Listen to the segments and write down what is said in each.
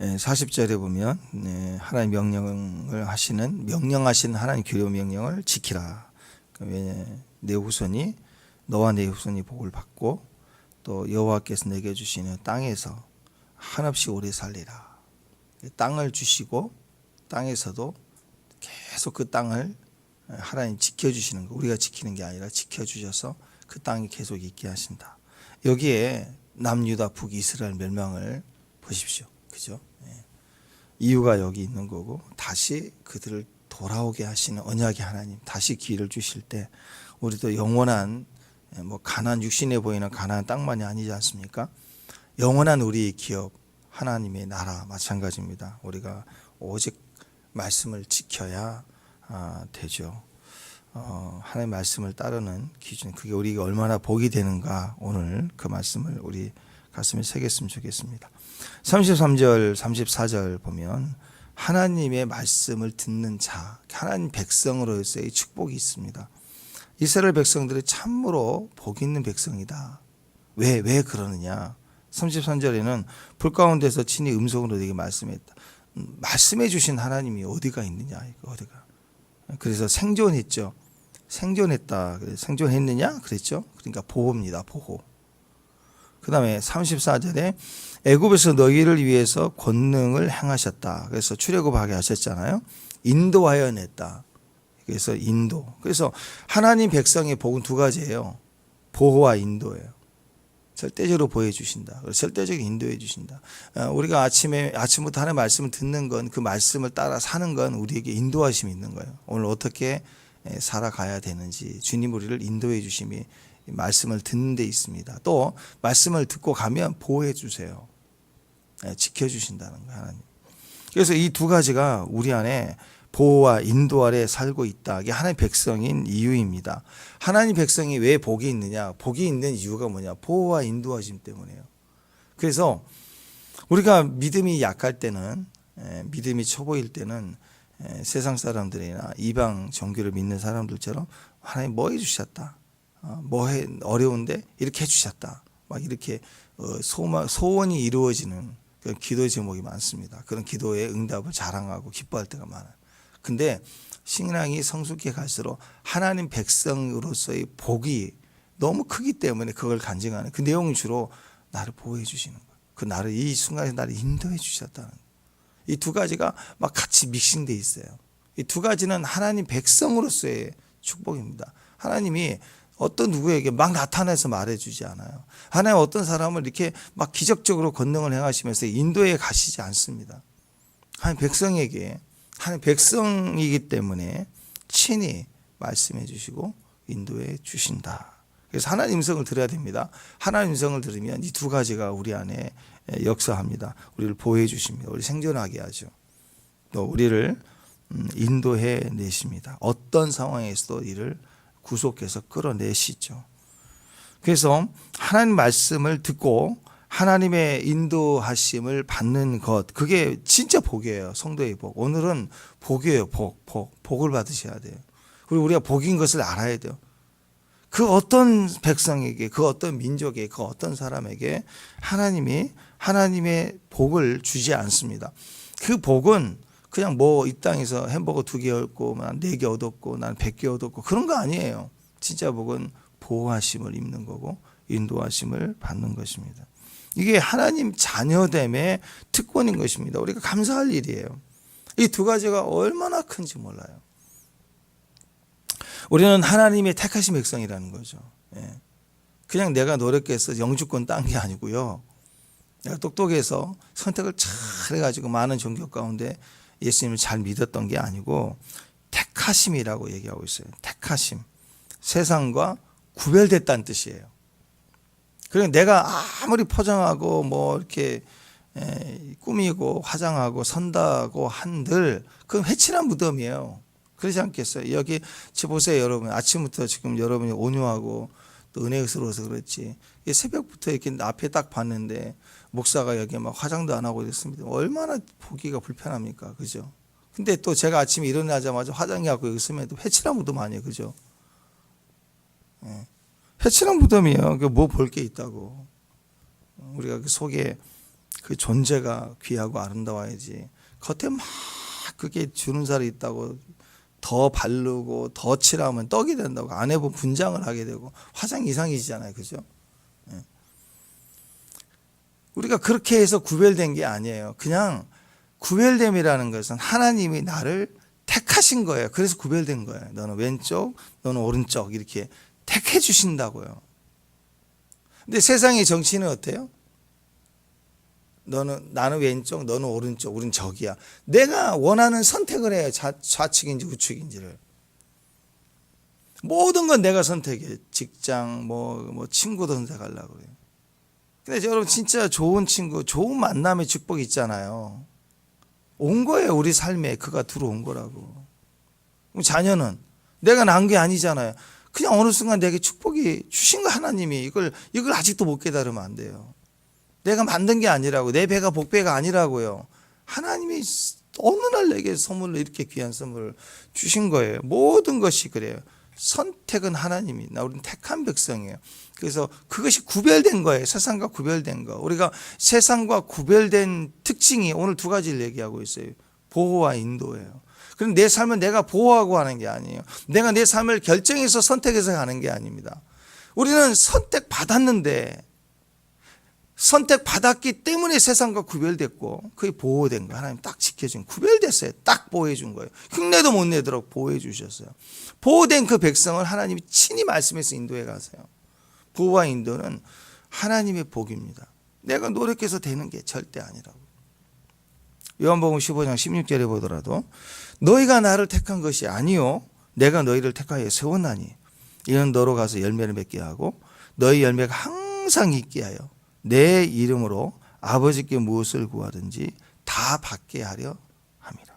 40절에 보면 하나님 명령하신 하나님 규례 명령을 지키라. 왜냐 내 후손이 너와 내 후손이 복을 받고 또 여호와께서 내게 주시는 땅에서 한없이 오래 살리라. 땅을 주시고 땅에서도 계속 그 땅을 하나님 지켜주시는 거, 우리가 지키는 게 아니라 지켜주셔서 그 땅이 계속 있게 하신다. 여기에 남유다 북이스라엘 멸망을 보십시오. 그죠? 이유가 여기 있는 거고, 다시 그들을 돌아오게 하시는 언약의 하나님, 다시 기회를 주실 때 우리도 영원한 가나안, 육신에 보이는 가나안 땅만이 아니지 않습니까? 영원한 우리의 기업, 하나님의 나라 마찬가지입니다. 우리가 오직 말씀을 지켜야 되죠. 하나님의 말씀을 따르는 기준, 그게 우리가 얼마나 복이 되는가, 오늘 그 말씀을 우리 가슴에 새겼으면 좋겠습니다. 33절 34절 보면 하나님의 말씀을 듣는 자, 하나님 백성으로서의 축복이 있습니다. 이스라엘 백성들이 참으로 복 있는 백성이다. 왜 그러느냐? 33절에는 불 가운데서 친히 음성으로 내게 말씀했다. 말씀해 주신 하나님이 어디가 있느냐, 이거 어디가. 그래서 생존했죠. 생존했다. 생존했느냐? 그랬죠. 그러니까 보호입니다. 보호. 그 다음에 34절에 애굽에서 너희를 위해서 권능을 행하셨다. 그래서 출애굽하게 하셨잖아요. 인도하여 냈다. 그래서 인도. 그래서 하나님 백성의 복은 두 가지예요. 보호와 인도예요. 절대적으로 보호해 주신다. 절대적으로 인도해 주신다. 우리가 아침부터 하나님의 말씀을 듣는 건, 그 말씀을 따라 사는 건 우리에게 인도하심이 있는 거예요. 오늘 어떻게 살아가야 되는지 주님 우리를 인도해 주심이 말씀을 듣는 데 있습니다. 또 말씀을 듣고 가면 보호해 주세요. 지켜주신다는 거예요, 하나님. 그래서 이 두 가지가 우리 안에 보호와 인도 아래 살고 있다. 이게 하나님 백성인 이유입니다. 하나님 백성이 왜 복이 있느냐? 복이 있는 이유가 뭐냐? 보호와 인도하심 때문에요. 그래서 우리가 믿음이 약할 때는, 믿음이 초보일 때는 세상 사람들이나 이방 종교를 믿는 사람들처럼 하나님 뭐 해주셨다. 어려운데 이렇게 해주셨다. 막 이렇게 소원이 이루어지는 그런 기도 제목이 많습니다. 그런 기도의 응답을 자랑하고 기뻐할 때가 많아요. 근데 신앙이 성숙해 갈수록 하나님 백성으로서의 복이 너무 크기 때문에 그걸 간증하는 그 내용이 주로 나를 보호해 주시는 거예요. 그 나를 이 순간에 나를 인도해 주셨다는 거예요. 이 두 가지가 막 같이 믹싱돼 있어요. 이 두 가지는 하나님 백성으로서의 축복입니다. 하나님이 어떤 누구에게 막 나타나서 말해주지 않아요. 하나님 어떤 사람을 이렇게 막 기적적으로 권능을 행하시면서 인도해 가시지 않습니다. 하나님 백성에게, 하나님 백성이기 때문에 친히 말씀해 주시고 인도해 주신다. 그래서 하나님 음성을 들어야 됩니다. 하나님 음성을 들으면 이 두 가지가 우리 안에 역사합니다. 우리를 보호해 주십니다. 우리 생존하게 하죠. 또 우리를 인도해 내십니다. 어떤 상황에서도 이를 구속해서 끌어내시죠. 그래서 하나님 말씀을 듣고 하나님의 인도하심을 받는 것, 그게 진짜 복이에요. 성도의 복. 오늘은 복이에요. 복을 받으셔야 돼요. 그리고 우리가 복인 것을 알아야 돼요. 그 어떤 백성에게, 그 어떤 민족에게, 그 어떤 사람에게 하나님이 하나님의 복을 주지 않습니다. 그 복은 그냥 이 땅에서 햄버거 2개 얻고, 난 4개 얻었고, 난 100개 얻었고, 그런 거 아니에요. 진짜 복은 보호하심을 입는 거고, 인도하심을 받는 것입니다. 이게 하나님 자녀됨의 특권인 것입니다. 우리가 감사할 일이에요. 이 두 가지가 얼마나 큰지 몰라요. 우리는 하나님의 택하신 백성이라는 거죠. 그냥 내가 노력해서 영주권 딴 게 아니고요. 내가 똑똑해서 선택을 잘 해가지고 많은 종교 가운데 예수님을 잘 믿었던 게 아니고 택하심이라고 얘기하고 있어요. 택하심. 세상과 구별됐다는 뜻이에요. 그리고 내가 아무리 포장하고 이렇게 꾸미고 화장하고 선다고 한들 그건 회칠한 무덤이에요. 그러지 않겠어요? 여기 보세요, 여러분. 아침부터 지금 여러분이 온유하고 또 은혜스러워서 그렇지. 새벽부터 이렇게 앞에 딱 봤는데 목사가 여기 막 화장도 안 하고 이랬습니다. 얼마나 보기가 불편합니까? 그죠? 근데 또 제가 아침에 일어나자마자 화장해갖고 여기 있으면 또 회칠한 무덤 아니에요? 그죠? 회칠한 무덤이에요. 뭐 볼 게 있다고. 우리가 그 속에 그 존재가 귀하고 아름다워야지. 겉에 막 그게 주는 살이 있다고 더 바르고 더 칠하면 떡이 된다고 안 해보면 분장을 하게 되고 화장 이상이잖아요. 그죠? 예. 우리가 그렇게 해서 구별된 게 아니에요. 그냥 구별됨이라는 것은 하나님이 나를 택하신 거예요. 그래서 구별된 거예요. 너는 왼쪽, 너는 오른쪽 이렇게 택해 주신다고요. 근데 세상의 정치는 어때요? 나는 왼쪽, 너는 오른쪽, 우린 적이야. 내가 원하는 선택을 해요. 좌측인지 우측인지를. 모든 건 내가 선택해. 직장, 뭐 친구도 선택하려고 그래요. 근데 여러분 진짜 좋은 친구, 좋은 만남의 축복이 있잖아요. 온 거예요. 우리 삶에 그가 들어온 거라고. 그럼 자녀는 내가 낳은 게 아니잖아요. 그냥 어느 순간 내게 축복이 주신 거 하나님이 이걸 아직도 못 깨달으면 안 돼요. 내가 만든 게 아니라고. 내 배가 복배가 아니라고요. 하나님이 어느 날 내게 선물로 이렇게 귀한 선물을 주신 거예요. 모든 것이 그래요. 선택은 하나님이 우리는 택한 백성이에요. 그래서 그것이 구별된 거예요. 세상과 구별된 거. 우리가 세상과 구별된 특징이 오늘 두 가지를 얘기하고 있어요. 보호와 인도예요. 그런데 내 삶은 내가 보호하고 하는 게 아니에요. 내가 내 삶을 결정해서 선택해서 가는 게 아닙니다. 우리는 선택받았는데 선택받았기 때문에 세상과 구별됐고 그게 보호된 거예요. 하나님 딱 지켜준 구별됐어요. 딱 보호해 준 거예요. 흉내도 못 내도록 보호해 주셨어요. 보호된 그 백성을 하나님이 친히 말씀해서 인도해 가세요. 보호와 인도는 하나님의 복입니다. 내가 노력해서 되는 게 절대 아니라고. 요한복음 15장 16절에 보더라도 너희가 나를 택한 것이 아니요 내가 너희를 택하여 세웠나니 이는 너로 가서 열매를 맺게 하고 너희 열매가 항상 있게 하여 내 이름으로 아버지께 무엇을 구하든지 다 받게 하려 함이라.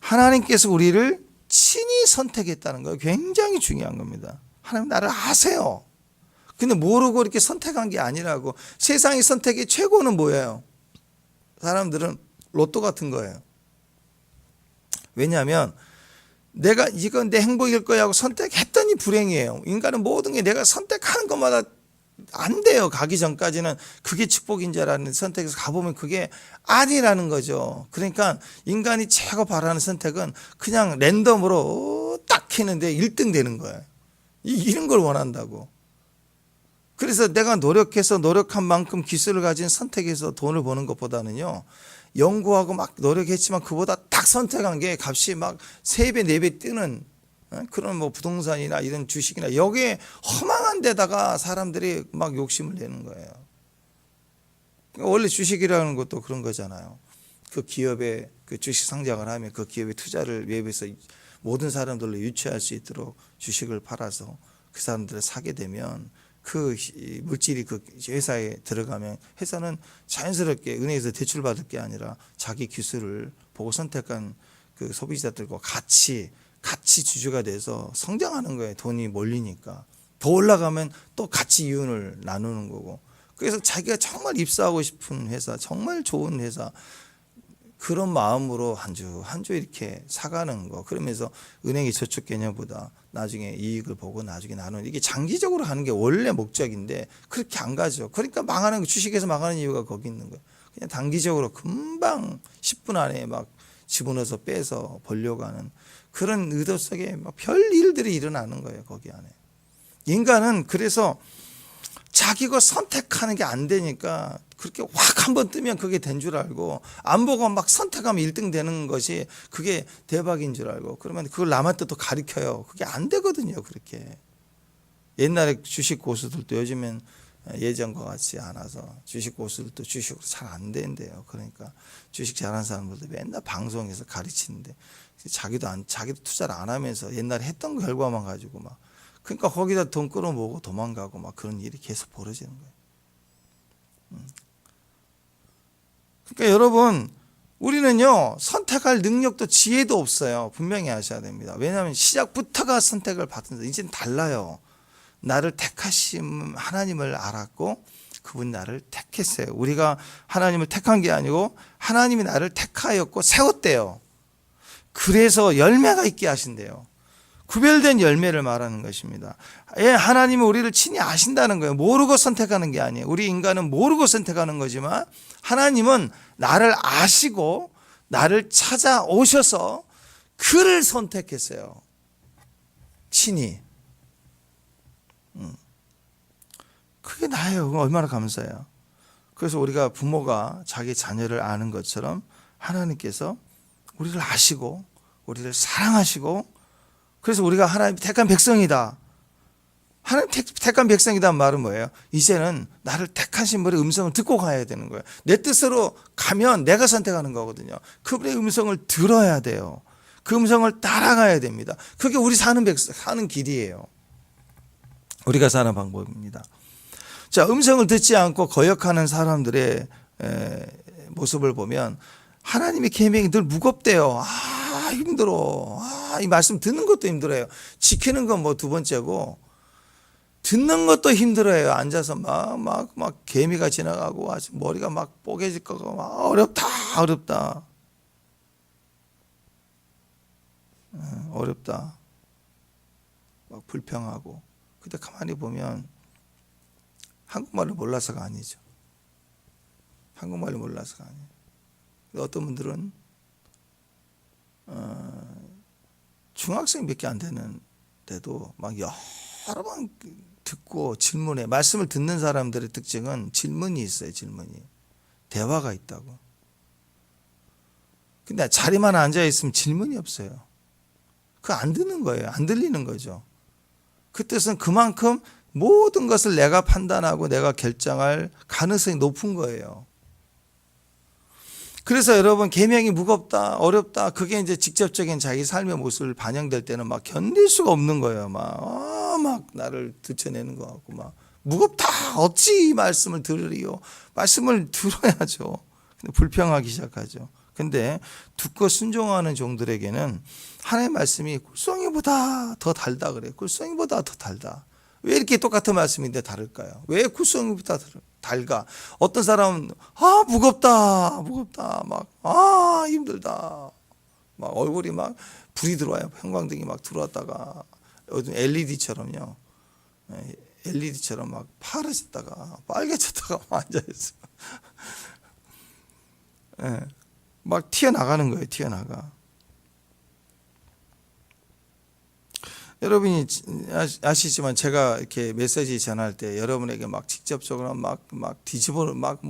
하나님께서 우리를 친히 선택했다는 거 굉장히 중요한 겁니다. 하나님 나를 아세요. 근데 모르고 이렇게 선택한 게 아니라고. 세상의 선택의 최고는 뭐예요? 사람들은 로또 같은 거예요. 왜냐하면 내가 이건 내 행복일 거야 하고 선택했더니 불행이에요. 인간은 모든 게 내가 선택하는 것마다 안 돼요. 가기 전까지는 그게 축복인 줄 알았는데 선택해서 가보면 그게 아니라는 거죠. 그러니까 인간이 최고 바라는 선택은 그냥 랜덤으로 딱 했는데 1등 되는 거예요. 이런 걸 원한다고. 그래서 내가 노력해서 노력한 만큼 기술을 가진 선택해서 돈을 버는 것보다는요. 연구하고 막 노력했지만 그보다 딱 선택한 게 값이 막 3배, 4배 뜨는 그런 뭐 부동산이나 이런 주식이나 여기에 허망한 데다가 사람들이 막 욕심을 내는 거예요. 원래 주식이라는 것도 그런 거잖아요. 그 기업에 그 주식 상장을 하면 그 기업의 투자를 위해서 모든 사람들로 유치할 수 있도록 주식을 팔아서 그 사람들을 사게 되면 그 물질이 그 회사에 들어가면 회사는 자연스럽게 은행에서 대출 받을 게 아니라 자기 기술을 보고 선택한 그 소비자들과 같이 주주가 돼서 성장하는 거예요. 돈이 몰리니까. 더 올라가면 또 같이 이윤을 나누는 거고. 그래서 자기가 정말 입사하고 싶은 회사, 정말 좋은 회사, 그런 마음으로 한 주 이렇게 사가는 거. 그러면서 은행의 저축 개념보다 나중에 이익을 보고 나중에 나누는, 이게 장기적으로 하는 게 원래 목적인데 그렇게 안 가죠. 그러니까 망하는 거, 주식에서 망하는 이유가 거기 있는 거예요. 그냥 단기적으로 금방 10분 안에 막 집어넣어서 빼서 벌려고 하는 그런 의도 속에 막 별 일들이 일어나는 거예요. 거기 안에. 인간은 그래서 자기가 선택하는 게 안 되니까 그렇게 확 한번 뜨면 그게 된 줄 알고, 안 보고 막 선택하면 1등 되는 것이 그게 대박인 줄 알고, 그러면 그걸 남한테 또 가르쳐요. 그게 안 되거든요. 그렇게. 옛날에 주식 고수들도 요즘엔 예전과 같지 않아서 주식 고수들도 주식으로 잘 안 된대요. 그러니까 주식 잘하는 사람들도 맨날 방송에서 가르치는데 자기도 투자를 안 하면서 옛날에 했던 결과만 가지고 막, 그러니까 거기다 돈 끌어모으고 도망가고 막 그런 일이 계속 벌어지는 거예요. 그러니까 여러분, 우리는요 선택할 능력도 지혜도 없어요. 분명히 아셔야 됩니다. 왜냐하면 시작부터가 선택을 받은, 이제는 달라요. 나를 택하신 하나님을 알았고 그분 나를 택했어요. 우리가 하나님을 택한 게 아니고 하나님이 나를 택하였고 세웠대요. 그래서 열매가 있게 하신대요. 구별된 열매를 말하는 것입니다. 하나님은 우리를 친히 아신다는 거예요. 모르고 선택하는 게 아니에요. 우리 인간은 모르고 선택하는 거지만 하나님은 나를 아시고 나를 찾아오셔서 그를 선택했어요. 친히. 그게 나예요. 얼마나 감사해요. 그래서 우리가 부모가 자기 자녀를 아는 것처럼 하나님께서 우리를 아시고 우리를 사랑하시고, 그래서 우리가 하나님 택한 백성이다. 하나님 택한 백성이란 말은 뭐예요? 이제는 나를 택하신 분의 음성을 듣고 가야 되는 거예요. 내 뜻으로 가면 내가 선택하는 거거든요. 그분의 음성을 들어야 돼요. 그 음성을 따라가야 됩니다. 그게 우리 사는 길이에요. 우리가 사는 방법입니다. 자, 음성을 듣지 않고 거역하는 사람들의 모습을 보면 하나님의 계명이 늘 무겁대요. 힘들어. 이 말씀 듣는 것도 힘들어요. 지키는 건 뭐 두 번째고, 듣는 것도 힘들어요. 앉아서 막 개미가 지나가고 아주 머리가 막 뽀개질 거고 막 어렵다. 어렵다. 막 불평하고. 근데 가만히 보면 한국말을 몰라서가 아니죠. 한국말을 몰라서가 아니에요. 어떤 분들은 중학생 몇 개 안 되는데도 막 여러 번 듣고 질문해. 말씀을 듣는 사람들의 특징은 질문이 있어요. 질문이. 대화가 있다고. 근데 자리만 앉아 있으면 질문이 없어요. 그거 안 듣는 거예요. 안 들리는 거죠. 그 뜻은 그만큼 모든 것을 내가 판단하고 내가 결정할 가능성이 높은 거예요. 그래서 여러분, 계명이 무겁다, 어렵다, 그게 이제 직접적인 자기 삶의 모습을 반영될 때는 막 견딜 수가 없는 거예요. 막 나를 들춰내는 것 같고, 막 무겁다, 어찌 이 말씀을 들으리요? 말씀을 들어야죠. 근데 불평하기 시작하죠. 근데 듣고 순종하는 종들에게는 하나님의 말씀이 꿀송이보다 더 달다 그래요. 꿀송이보다 더 달다. 왜 이렇게 똑같은 말씀인데 다를까요? 왜 꿀송이보다 달가? 어떤 사람은 무겁다 막 힘들다 막 얼굴이 막 불이 들어와요. 형광등이 막 들어왔다가 요즘 LED처럼요. LED처럼 막 파래졌다가 빨개졌다가 앉아있어요. 막 튀어나가는 거예요. 튀어나가. 여러분이 아시지만 제가 이렇게 메시지 전할 때 여러분에게 막 직접적으로 막 뒤집어 막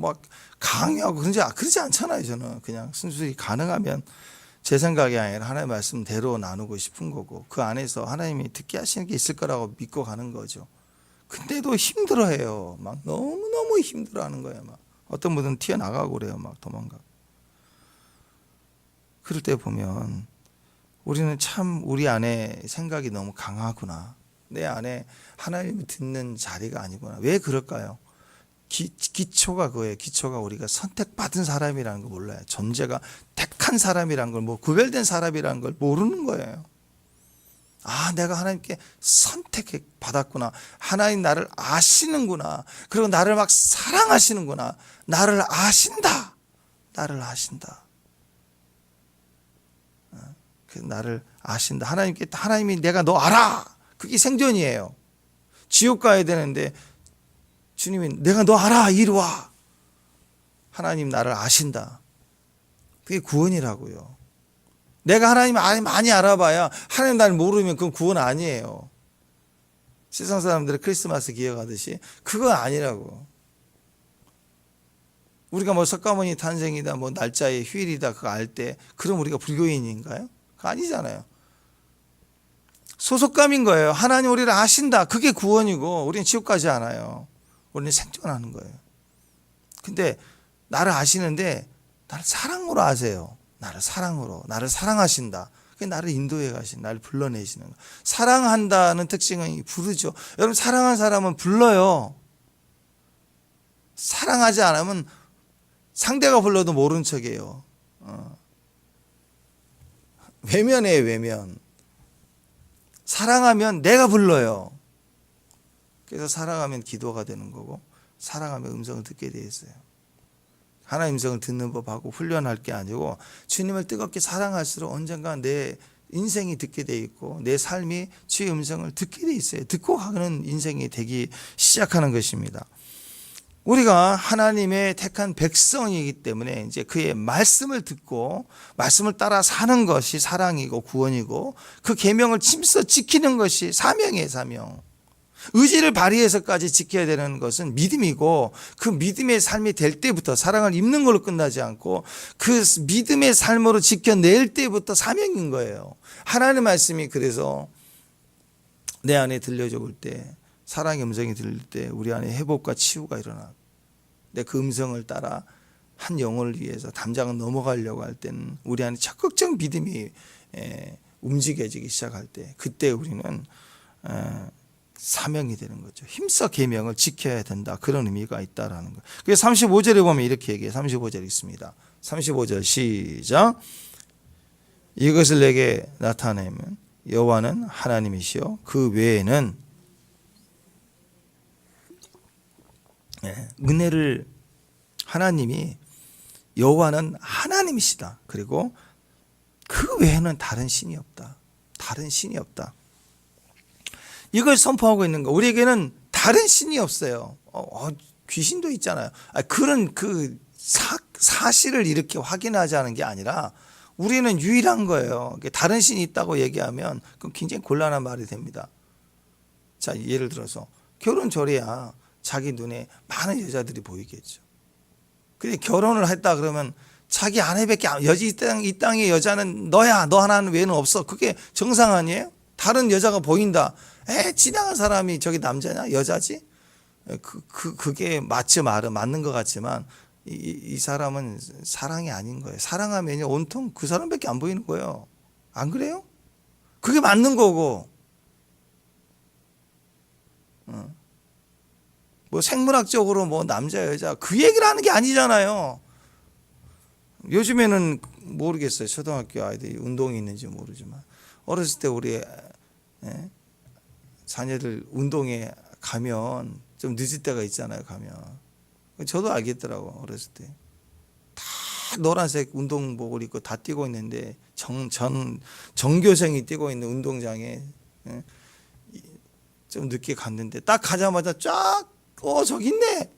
강요하고 그러지 않잖아요. 저는 그냥 순수히 가능하면 제 생각이 아니라 하나님의 말씀대로 나누고 싶은 거고, 그 안에서 하나님이 듣게 하시는 게 있을 거라고 믿고 가는 거죠. 근데도 힘들어해요. 막 너무너무 힘들어하는 거예요. 막 어떤 분은 튀어나가고 그래요. 막 도망가고. 그럴 때 보면 우리는 참 우리 안에 생각이 너무 강하구나. 내 안에 하나님을 듣는 자리가 아니구나. 왜 그럴까요? 기초가 그거예요. 기초가 우리가 선택받은 사람이라는 걸 몰라요. 존재가 택한 사람이라는 걸, 구별된 사람이라는 걸 모르는 거예요. 내가 하나님께 선택받았구나. 하나님 나를 아시는구나. 그리고 나를 막 사랑하시는구나. 나를 아신다. 나를 아신다. 하나님이 내가 너 알아. 그게 생존이에요. 지옥 가야 되는데 주님이 내가 너 알아. 이리 와. 하나님 나를 아신다. 그게 구원이라고요. 내가 하나님 많이 알아봐야 하나님 나를 모르면 그건 구원 아니에요. 세상 사람들이 크리스마스 기억하듯이 그거 아니라고. 우리가 석가모니 탄생이다, 날짜의 휴일이다, 그거 알 때, 그럼 우리가 불교인인가요? 그거 아니잖아요. 소속감인 거예요. 하나님 우리를 아신다. 그게 구원이고, 우리는 지옥 가지 않아요. 우리는 생존하는 거예요. 근데 나를 아시는데, 나를 사랑으로 아세요. 나를 사랑하신다. 그게 나를 인도해 가신, 나를 불러내시는 거예요. 사랑한다는 특징은 부르죠. 여러분, 사랑한 사람은 불러요. 사랑하지 않으면 상대가 불러도 모른 척이에요. 외면이에요, 외면. 사랑하면 내가 불러요. 그래서 사랑하면 기도가 되는 거고, 사랑하면 음성을 듣게 돼 있어요. 하나님 음성을 듣는 법하고 훈련할 게 아니고, 주님을 뜨겁게 사랑할수록 언젠가 내 인생이 듣게 돼 있고 내 삶이 주의 음성을 듣게 돼 있어요. 듣고 가는 인생이 되기 시작하는 것입니다. 우리가 하나님의 택한 백성이기 때문에 이제 그의 말씀을 듣고 말씀을 따라 사는 것이 사랑이고 구원이고 그 계명을 힘써 지키는 것이 사명이에요. 사명. 의지를 발휘해서까지 지켜야 되는 것은 믿음이고 그 믿음의 삶이 될 때부터 사랑을 입는 걸로 끝나지 않고 그 믿음의 삶으로 지켜낼 때부터 사명인 거예요. 하나님의 말씀이 그래서 내 안에 들려줄 때 사랑의 음성이 들릴 때 우리 안에 회복과 치유가 일어나. 근데 그 음성을 따라 한 영혼을 위해서 담장을 넘어가려고 할 때는 우리 안에 적극적 믿음이 움직여지기 시작할 때 그때 우리는 사명이 되는 거죠. 힘써 계명을 지켜야 된다. 그런 의미가 있다라는 거. 그래서 35절에 보면 이렇게 얘기해요. 35절 있습니다. 35절 시작. 이것을 내게 나타내면 여호와는 하나님이시요 그 외에는 은혜를 하나님이 여호와는 하나님이시다. 그리고 그 외에는 다른 신이 없다. 다른 신이 없다. 이걸 선포하고 있는 거. 우리에게는 다른 신이 없어요. 귀신도 있잖아요. 그런 그 사실을 이렇게 확인하자는 게 아니라 우리는 유일한 거예요. 다른 신이 있다고 얘기하면 그건 굉장히 곤란한 말이 됩니다. 자, 예를 들어서 결혼절이야 자기 눈에 많은 여자들이 보이겠죠. 근데 결혼을 했다 그러면 자기 아내밖에 이 땅의 여자는 너야. 너 하나 외에는 없어. 그게 정상 아니에요? 다른 여자가 보인다. 지나간 사람이 저기 남자냐? 여자지? 그게 맞는 것 같지만 이 사람은 사랑이 아닌 거예요. 사랑하면 온통 그 사람밖에 안 보이는 거예요. 안 그래요? 그게 맞는 거고. 뭐 생물학적으로 뭐 남자 여자 그 얘기를 하는 게 아니잖아요. 요즘에는 모르겠어요. 초등학교 아이들이 운동이 있는지 모르지만 어렸을 때 우리 자녀들 운동에 가면 좀 늦을 때가 있잖아요. 가면 저도 알겠더라고. 어렸을 때 다 노란색 운동복을 입고 다 뛰고 있는데 전교생이 뛰고 있는 운동장에 좀 늦게 갔는데 딱 가자마자 쫙 저기 있네.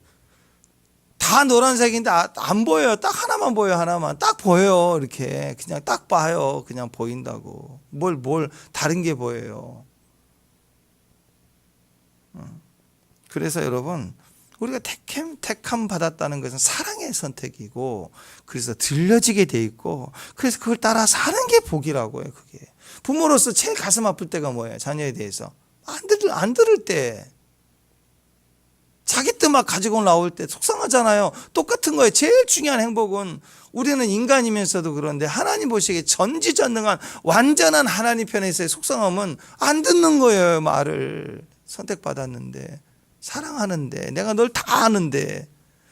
다 노란색인데 안 보여요. 딱 하나만 보여요. 하나만 딱 보여요. 이렇게 그냥 딱 봐요. 그냥 보인다고. 뭘 다른 게 보여요. 그래서 여러분 우리가 택함 받았다는 것은 사랑의 선택이고 그래서 들려지게 돼 있고 그래서 그걸 따라 사는 게 복이라고요. 그게 부모로서 제일 가슴 아플 때가 뭐예요? 자녀에 대해서 안 들을 때 자기 뜻만 가지고 나올 때 속상하잖아요. 똑같은 거예요. 제일 중요한 행복은 우리는 인간이면서도 그런데 하나님 보시기에 전지전능한 완전한 하나님 편에서의 속상함은 안 듣는 거예요. 말을 선택받았는데 사랑하는데 내가 널 다 아는데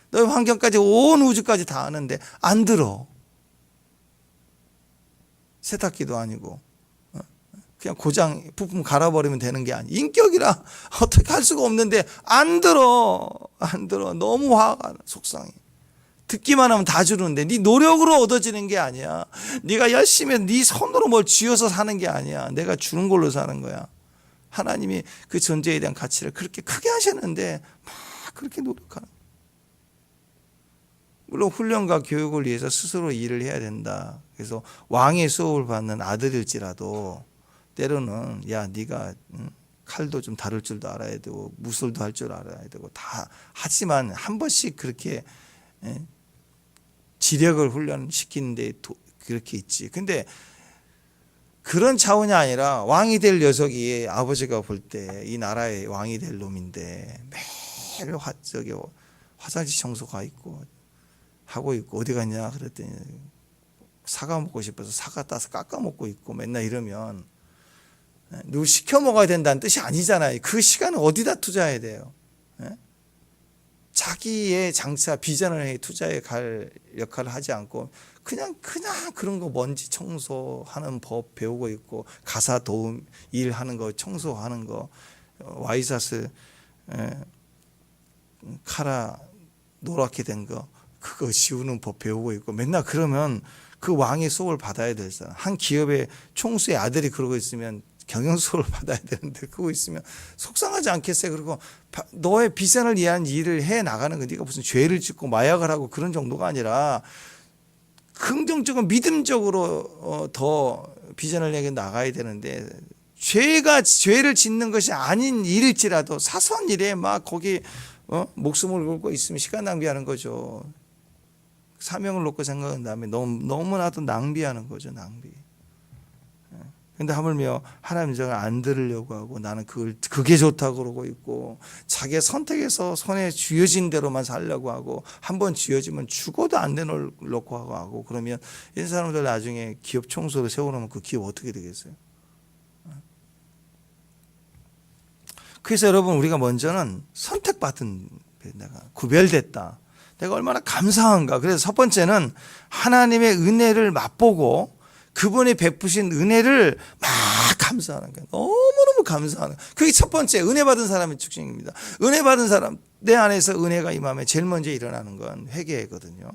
너의 환경까지 온 우주까지 다 아는데 안 들어. 세탁기도 아니고 그냥 고장 부품 갈아버리면 되는 게 아니야. 인격이라 어떻게 할 수가 없는데 안 들어. 너무 화가 나. 속상해. 듣기만 하면 다 주는데 네 노력으로 얻어지는 게 아니야. 네가 열심히 네 손으로 뭘 쥐어서 사는 게 아니야. 내가 주는 걸로 사는 거야. 하나님이 그 존재에 대한 가치를 그렇게 크게 하셨는데 막 그렇게 노력하는. 물론 훈련과 교육을 위해서 스스로 일을 해야 된다. 그래서 왕의 수업을 받는 아들일지라도 때로는 야 네가 칼도 좀 다룰 줄도 알아야 되고 무술도 할 줄 알아야 되고 다 하지만 한 번씩 그렇게 지력을 훈련시키는데 그렇게 있지. 근데 그런 차원이 아니라 왕이 될 녀석이 아버지가 볼 때 이 나라의 왕이 될 놈인데 매일 화장실 청소가 있고 하고 있고 어디 갔냐 그랬더니 사과 먹고 싶어서 사과 따서 깎아 먹고 있고 맨날 이러면 누구 시켜 먹어야 된다는 뜻이 아니잖아요. 그 시간을 어디다 투자해야 돼요? 자기의 장차 비전을 투자해 갈 역할을 하지 않고 그냥 그런 거 먼지 청소하는 법 배우고 있고 가사 도움 일하는 거 청소하는 거 와이셔츠 카라 노랗게 된 거 그거 지우는 법 배우고 있고 맨날 그러면 그 왕의 수업을 받아야 될 사람. 한 기업의 총수의 아들이 그러고 있으면 경영 수업을 받아야 되는데 그거 있으면 속상하지 않겠어요? 그리고 너의 비전을 위한 일을 해 나가는 거 네가 무슨 죄를 짓고 마약을 하고 그런 정도가 아니라 긍정적으로 믿음적으로 더 비전을 내게 나가야 되는데 죄를 짓는 것이 아닌 일일지라도 사소한 일에 막 거기 목숨을 걸고 있으면 시간 낭비하는 거죠. 사명을 놓고 생각한다면 너무나도 낭비하는 거죠. 낭비. 근데 하물며 하나님 정을 안 들으려고 하고 나는 그게 좋다고 그러고 있고 자기의 선택에서 손에 쥐어진 대로만 살려고 하고 한번 쥐어지면 죽어도 안 내놓으려고 하고 그러면 이 사람들 나중에 기업 총수를 세워놓으면 그 기업 어떻게 되겠어요? 그래서 여러분 우리가 먼저는 선택받은 내가 구별됐다. 내가 얼마나 감사한가. 그래서 첫 번째는 하나님의 은혜를 맛보고 그분이 베푸신 은혜를 막 감사하는 거예요. 너무너무 감사하는 거예요. 그게 첫 번째 은혜 받은 사람의 특징입니다. 은혜 받은 사람 내 안에서 은혜가 임하면 제일 먼저 일어나는 건 회개거든요.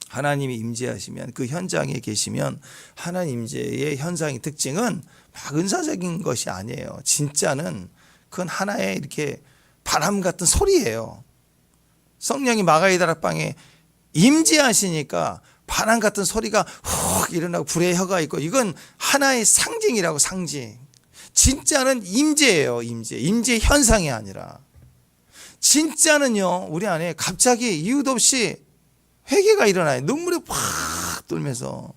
하나님이 임재하시면 그 현장에 계시면 하나님 임재의 현상의 특징은 막 은사적인 것이 아니에요. 진짜는 그건 하나의 이렇게 바람 같은 소리예요. 성령이 마가의 다락방에 임재하시니까 바람 같은 소리가 훅 일어나고 불의 혀가 있고 이건 하나의 상징이라고 상징. 진짜는 임재예요. 임재 현상이 아니라. 진짜는요 우리 안에 갑자기 이유도 없이 회개가 일어나요. 눈물이 팍 돌면서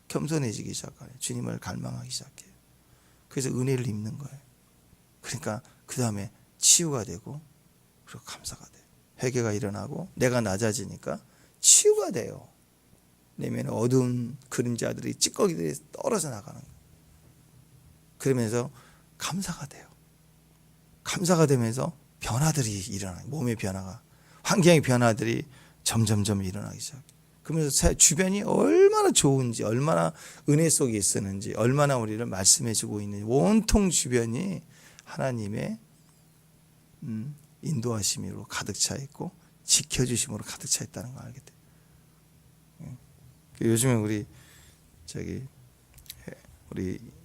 겸손해지기 시작해요. 주님을 갈망하기 시작해요. 그래서 은혜를 입는 거예요. 그러니까 그 다음에 치유가 되고 그리고 감사가 돼요. 회개가 일어나고 내가 낮아지니까 치유가 돼요. 내면에 어두운 그림자들이 찌꺼기들이 떨어져 나가는 거예요. 그러면서 감사가 돼요. 감사가 되면서 변화들이 일어나요. 몸의 변화가 환경의 변화들이 점점점 일어나기 시작해요. 그러면서 주변이 얼마나 좋은지 얼마나 은혜 속에 있었는지 얼마나 우리를 말씀해 주고 있는지 온통 주변이 하나님의 인도하심으로 가득 차 있고 지켜주심으로 가득 차 있다는 걸 알게 돼요. 요즘에 우리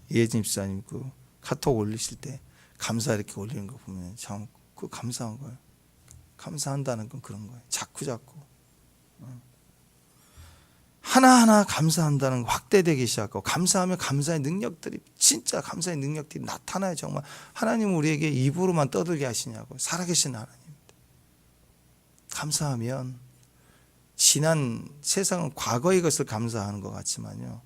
이혜진 집사님 그 카톡 올리실 때 감사 이렇게 올리는 거 보면 참 그 감사한 거예요. 감사한다는 건 그런 거예요. 자꾸 하나하나 감사한다는 거 확대되기 시작하고 감사하면 감사의 능력들이 진짜 감사의 능력들이 나타나요. 정말 하나님은 우리에게 입으로만 떠들게 하시냐고. 살아계신 하나님입니다. 감사하면 지난 세상은 과거의 것을 감사하는 것 같지만요.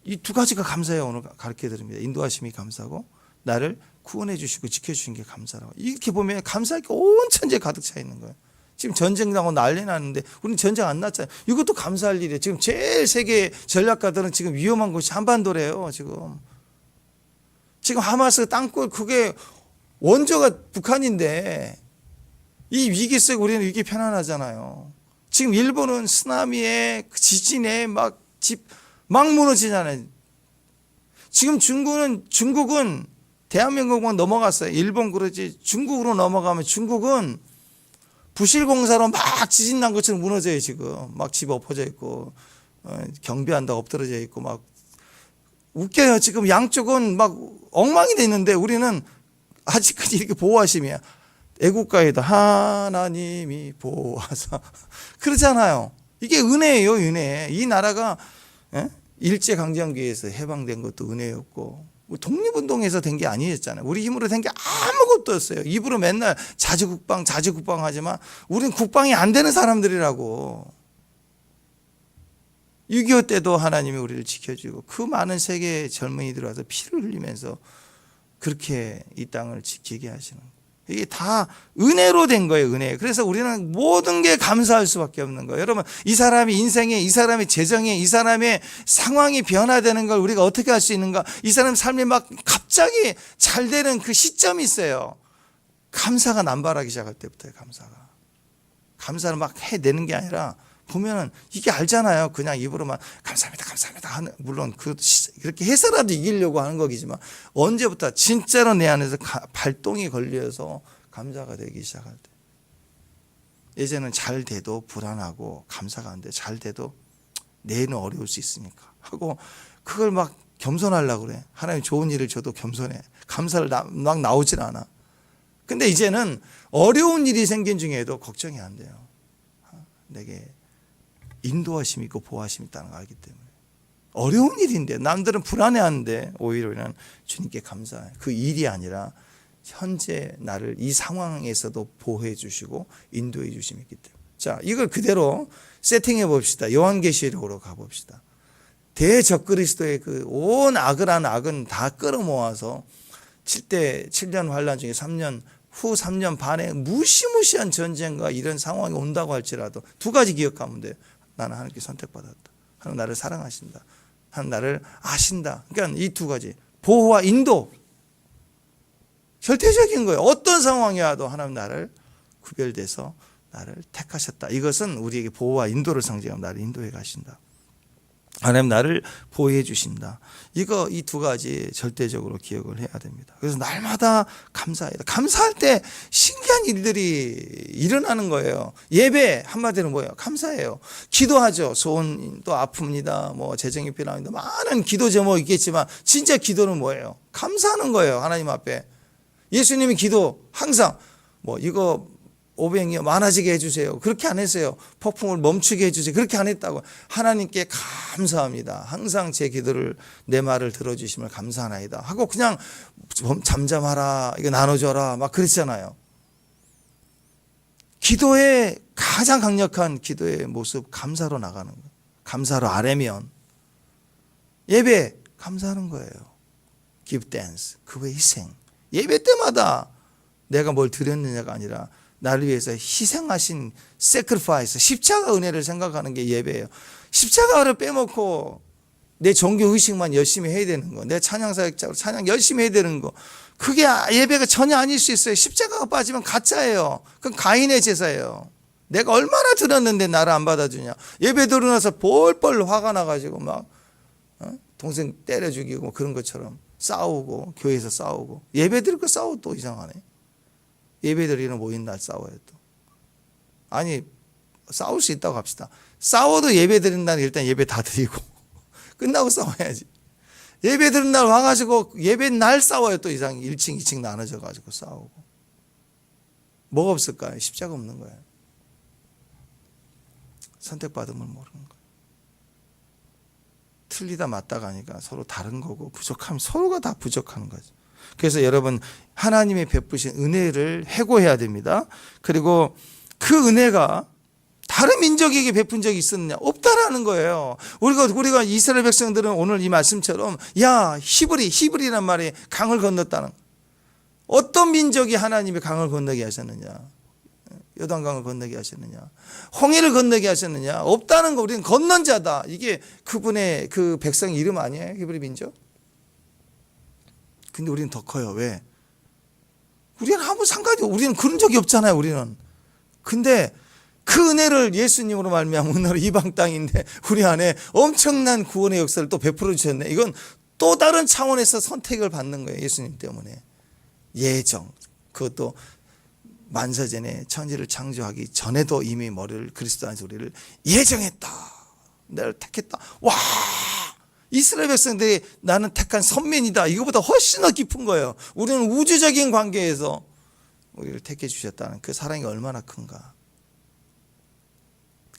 이 두 가지가 감사해요. 오늘 가르쳐 드립니다. 인도하심이 감사고 나를 구원해 주시고 지켜주신 게 감사라고. 이렇게 보면 감사할 게 온 천지에 가득 차 있는 거예요. 지금 전쟁 나고 난리 났는데 우리는 전쟁 안 났잖아요. 이것도 감사할 일이에요. 지금 제일 세계 전략가들은 지금 위험한 곳이 한반도래요. 지금 하마스 땅굴 그게 원조가 북한인데 이 위기 속에 우리는 이게 편안하잖아요. 지금 일본은 쓰나미에 지진에 막 무너지잖아요. 지금 중국은 대한민국만 넘어갔어요. 일본 그러지 중국으로 넘어가면 중국은 부실공사로 막 지진 난 것처럼 무너져요. 지금 막 집 엎어져 있고 경비한다고 엎드러져 있고 막 웃겨요. 지금 양쪽은 막 엉망이 돼 있는데 우리는 아직까지 이렇게 보호하심이야. 애국가에도 하나님이 보호하사 그러잖아요. 이게 은혜예요. 은혜. 이 나라가 일제강점기에서 해방된 것도 은혜였고 독립운동에서 된 게 아니었잖아요. 우리 힘으로 된 게 아무것도 없어요. 입으로 맨날 자주국방 하지만 우리는 국방이 안 되는 사람들이라고. 6.25 때도 하나님이 우리를 지켜주고 그 많은 세계 젊은이들 와서 피를 흘리면서 그렇게 이 땅을 지키게 하시는 거예요. 이게 다 은혜로 된 거예요. 은혜. 그래서 우리는 모든 게 감사할 수밖에 없는 거예요. 여러분 이 사람의 인생에 이 사람의 재정에 이 사람의 상황이 변화되는 걸 우리가 어떻게 할 수 있는가. 이 사람 삶이 막 갑자기 잘 되는 그 시점이 있어요. 감사가 남발하기 시작할 때부터요. 감사를 막 해내는 게 아니라 보면은 이게 알잖아요. 그냥 입으로만 감사합니다 하는, 물론 그렇게 해서라도 이기려고 하는 거겠지만 언제부터 진짜로 내 안에서 발동이 걸려서 감사가 되기 시작할 때. 예전에는 잘 돼도 불안하고 감사가 안 돼. 잘 돼도 내일은 어려울 수 있으니까 하고 그걸 막 겸손하려고 그래. 하나님 좋은 일을 줘도 겸손해. 감사를 막 나오질 않아. 근데 이제는 어려운 일이 생긴 중에도 걱정이 안 돼요. 내게 인도하심이 있고 보호하심이 있다는 걸 알기 때문에. 어려운 일인데 남들은 불안해하는데 오히려 우리는 주님께 감사해. 그 일이 아니라 현재 나를 이 상황에서도 보호해 주시고 인도해 주심이 있기 때문에. 자, 이걸 그대로 세팅해 봅시다. 요한계시록으로 가봅시다. 대적그리스도의 그 온 악을 악은 다 끌어모아서 7년 환란 중에 3년 후 3년 반에 무시무시한 전쟁과 이런 상황이 온다고 할지라도 두 가지 기억하면 돼요. 나는 하나님께 선택받았다. 하나님 나를 사랑하신다. 하나님 나를 아신다. 그러니까 이 두 가지 보호와 인도 절대적인 거예요. 어떤 상황이 와도 하나님 나를 구별돼서 나를 택하셨다. 이것은 우리에게 보호와 인도를 상징하고 나를 인도해 가신다. 하나님 나를 보호해 주신다. 이 두 가지 절대적으로 기억을 해야 됩니다. 그래서 날마다 감사해야 돼. 감사할 때 신기한 일들이 일어나는 거예요. 예배 한마디로 뭐예요? 감사해요. 기도하죠. 소원도 아픕니다. 뭐 재정이 필요합니다. 많은 기도 제목이 있겠지만 진짜 기도는 뭐예요? 감사하는 거예요. 하나님 앞에. 예수님이 기도 항상 뭐 이거 500이요 많아지게 해주세요. 그렇게 안 했어요. 폭풍을 멈추게 해주세요. 그렇게 안 했다고. 하나님께 감사합니다. 항상 제 기도를 내 말을 들어주심을 감사하나이다 하고 그냥 잠잠하라 이거 나눠줘라 막 그랬잖아요. 기도의 가장 강력한 기도의 모습 감사로 나가는 거예요. 감사로 아뢰면 예배 감사하는 거예요. Give thanks. 그의 희생. 예배 때마다 내가 뭘 드렸느냐가 아니라 나를 위해서 희생하신 sacrifice, 십자가 은혜를 생각하는 게 예배예요. 십자가를 빼먹고 내 종교 의식만 열심히 해야 되는 거, 내 찬양사역자로 찬양 열심히 해야 되는 거, 그게 예배가 전혀 아닐 수 있어요. 십자가가 빠지면 가짜예요. 그건 가인의 제사예요. 내가 얼마나 들었는데 나를 안 받아주냐. 예배 드리고 나서 뻘뻘 화가 나가지고 막 동생 때려 죽이고 그런 것처럼 싸우고 교회에서 싸우고 예배 드리고 싸우고 또 이상하네. 예배 드리는 모인 날 싸워요 또. 아니 싸울 수 있다고 합시다. 싸워도 예배 드리는 날 일단 예배 다 드리고 끝나고 싸워야지. 예배 드리는 날 와가지고 예배 날 싸워요 또 이상 1층 2층 나눠져 가지고 싸우고. 뭐가 없을까요? 십자가 없는 거예요. 선택받음을 모르는 거예요. 틀리다 맞다가 아니까 서로 다른 거고 부족하면 서로가 다 부족한 거죠. 그래서 여러분 하나님이 베푸신 은혜를 회고해야 됩니다. 그리고 그 은혜가 다른 민족에게 베푼 적이 있었느냐? 없다라는 거예요. 우리가 이스라엘 백성들은 오늘 이 말씀처럼 야 히브리란 말이 강을 건넜다는. 어떤 민족이 하나님이 강을 건너게 하셨느냐? 요단강을 건너게 하셨느냐? 홍해를 건너게 하셨느냐? 없다는 거. 우리는 건넌 자다. 이게 그분의 그 백성 이름 아니에요? 히브리 민족? 근데 우리는 더 커요. 왜? 우리는 아무 상관이 없어요. 우리는 그런 적이 없잖아요. 우리는. 근데 그 은혜를 예수님으로 말미암아 오늘 이방 땅인데 우리 안에 엄청난 구원의 역사를 또 베풀어 주셨네. 이건 또 다른 차원에서 선택을 받는 거예요. 예수님 때문에. 예정. 그것도 만세전에 천지를 창조하기 전에도 이미 머리를 그리스도 안에서 우리를 예정했다. 내를 택했다. 와! 이스라엘 백성들이 나는 택한 선민이다. 이거보다 훨씬 더 깊은 거예요. 우리는 우주적인 관계에서 우리를 택해 주셨다는 그 사랑이 얼마나 큰가.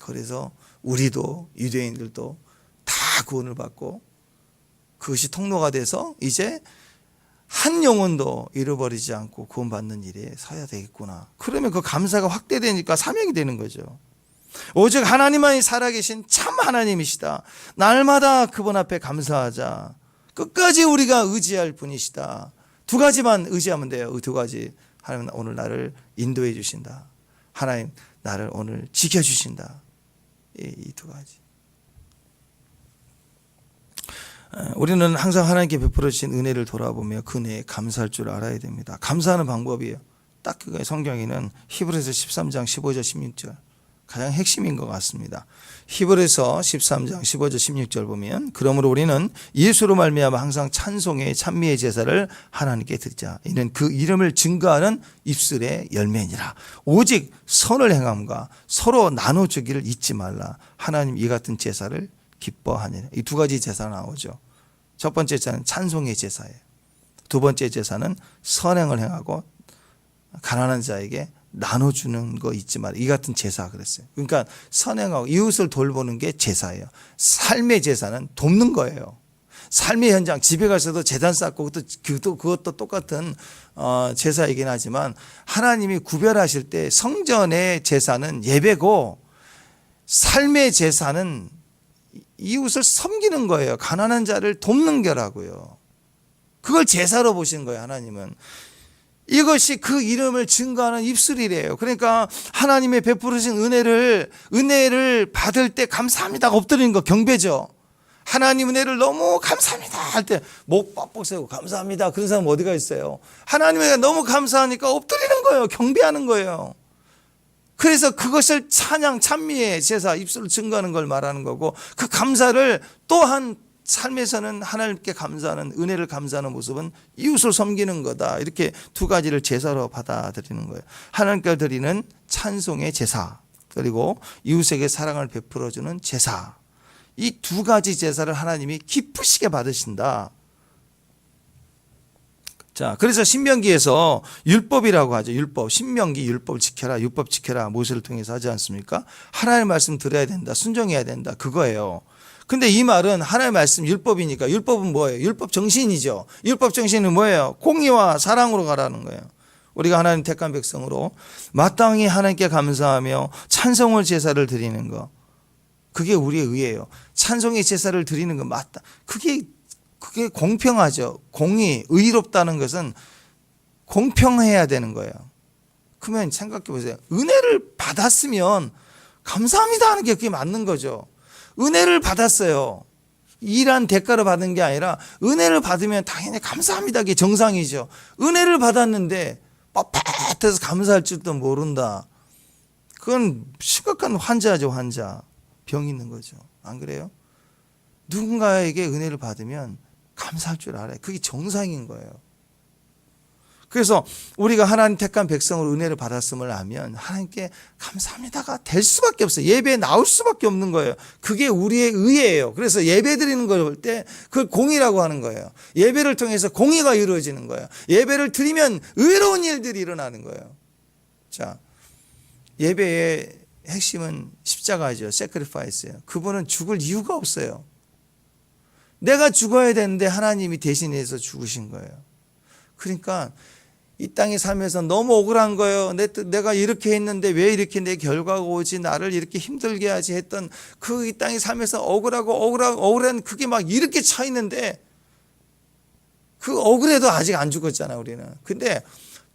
그래서 우리도 유대인들도 다 구원을 받고 그것이 통로가 돼서 이제 한 영혼도 잃어버리지 않고 구원받는 일에 서야 되겠구나. 그러면 그 감사가 확대되니까 사명이 되는 거죠. 오직 하나님만이 살아계신 참 하나님이시다. 날마다 그분 앞에 감사하자. 끝까지 우리가 의지할 분이시다. 두 가지만 의지하면 돼요. 두 가지. 하나님 오늘 나를 인도해 주신다. 하나님 나를 오늘 지켜주신다. 이 두 가지. 우리는 항상 하나님께 베풀어 주신 은혜를 돌아보며 그 은혜에 감사할 줄 알아야 됩니다. 감사하는 방법이에요. 딱 그거예요. 성경에는 히브리서 13장 15절 16절 가장 핵심인 것 같습니다. 히브리서 13장 15절 16절 보면 그러므로 우리는 예수로 말미암아 항상 찬송의 찬미의 제사를 하나님께 드리자. 이는 그 이름을 증거하는 입술의 열매니라. 오직 선을 행함과 서로 나눠주기를 잊지 말라. 하나님 이 같은 제사를 기뻐하니라. 이 두 가지 제사가 나오죠. 첫 번째 제사는 찬송의 제사예요. 두 번째 제사는 선행을 행하고 가난한 자에게 나눠주는 거 잊지 마라. 이 같은 제사 그랬어요. 그러니까 선행하고 이웃을 돌보는 게 제사예요. 삶의 제사는 돕는 거예요. 삶의 현장, 집에 가서도 제단 쌓고 그것도 똑같은 제사이긴 하지만 하나님이 구별하실 때 성전의 제사는 예배고 삶의 제사는 이웃을 섬기는 거예요. 가난한 자를 돕는 거라고요. 그걸 제사로 보신 거예요, 하나님은. 이것이 그 이름을 증거하는 입술이래요. 그러니까 하나님의 베푸르신 은혜를 받을 때 감사합니다가 엎드리는 거 경배죠. 하나님 은혜를 너무 감사합니다 할 때 목 빡빡 세우고 감사합니다. 그런 사람 어디가 있어요? 하나님 은혜가 너무 감사하니까 엎드리는 거예요. 경배하는 거예요. 그래서 그것을 찬양, 찬미의 제사, 입술로 증거하는 걸 말하는 거고 그 감사를 또한 삶에서는 하나님께 감사하는 은혜를 감사하는 모습은 이웃을 섬기는 거다. 이렇게 두 가지를 제사로 받아들이는 거예요. 하나님께 드리는 찬송의 제사 그리고 이웃에게 사랑을 베풀어주는 제사. 이 두 가지 제사를 하나님이 기쁘시게 받으신다. 자, 그래서 신명기에서 율법이라고 하죠. 율법, 신명기 율법을 지켜라, 율법 지켜라 모세를 통해서 하지 않습니까? 하나님의 말씀 들어야 된다, 순종해야 된다 그거예요. 근데 이 말은 하나님의 말씀 율법이니까 율법은 뭐예요? 율법 정신이죠. 율법 정신은 뭐예요? 공의와 사랑으로 가라는 거예요. 우리가 하나님 택한 백성으로 마땅히 하나님께 감사하며 찬송을 제사를 드리는 거. 그게 우리의 의예요. 찬송의 제사를 드리는 거 맞다. 그게 공평하죠. 공의, 의롭다는 것은 공평해야 되는 거예요. 그러면 생각해 보세요. 은혜를 받았으면 감사합니다 하는 게 그게 맞는 거죠. 은혜를 받았어요. 일한 대가로 받은 게 아니라 은혜를 받으면 당연히 감사합니다. 그게 정상이죠. 은혜를 받았는데 빳빳해서 감사할 줄도 모른다. 그건 심각한 환자죠, 환자. 병 있는 거죠. 안 그래요? 누군가에게 은혜를 받으면 감사할 줄 알아요. 그게 정상인 거예요. 그래서 우리가 하나님 택한 백성으로 은혜를 받았음을 알면 하나님께 감사합니다가 될 수밖에 없어요. 예배에 나올 수밖에 없는 거예요. 그게 우리의 의예요. 그래서 예배 드리는 걸 볼 때 그걸 공의라고 하는 거예요. 예배를 통해서 공의가 이루어지는 거예요. 예배를 드리면 의로운 일들이 일어나는 거예요. 자, 예배의 핵심은 십자가죠. sacrifice예요. 그분은 죽을 이유가 없어요. 내가 죽어야 되는데 하나님이 대신해서 죽으신 거예요. 그러니까 이 땅에 살면서 너무 억울한 거예요. 내가 이렇게 했는데 왜 이렇게 내 결과가 오지? 나를 이렇게 힘들게 하지 했던 그 이 땅에 살면서 억울한 그게 막 이렇게 차 있는데 그 억울해도 아직 안 죽었잖아, 우리는. 근데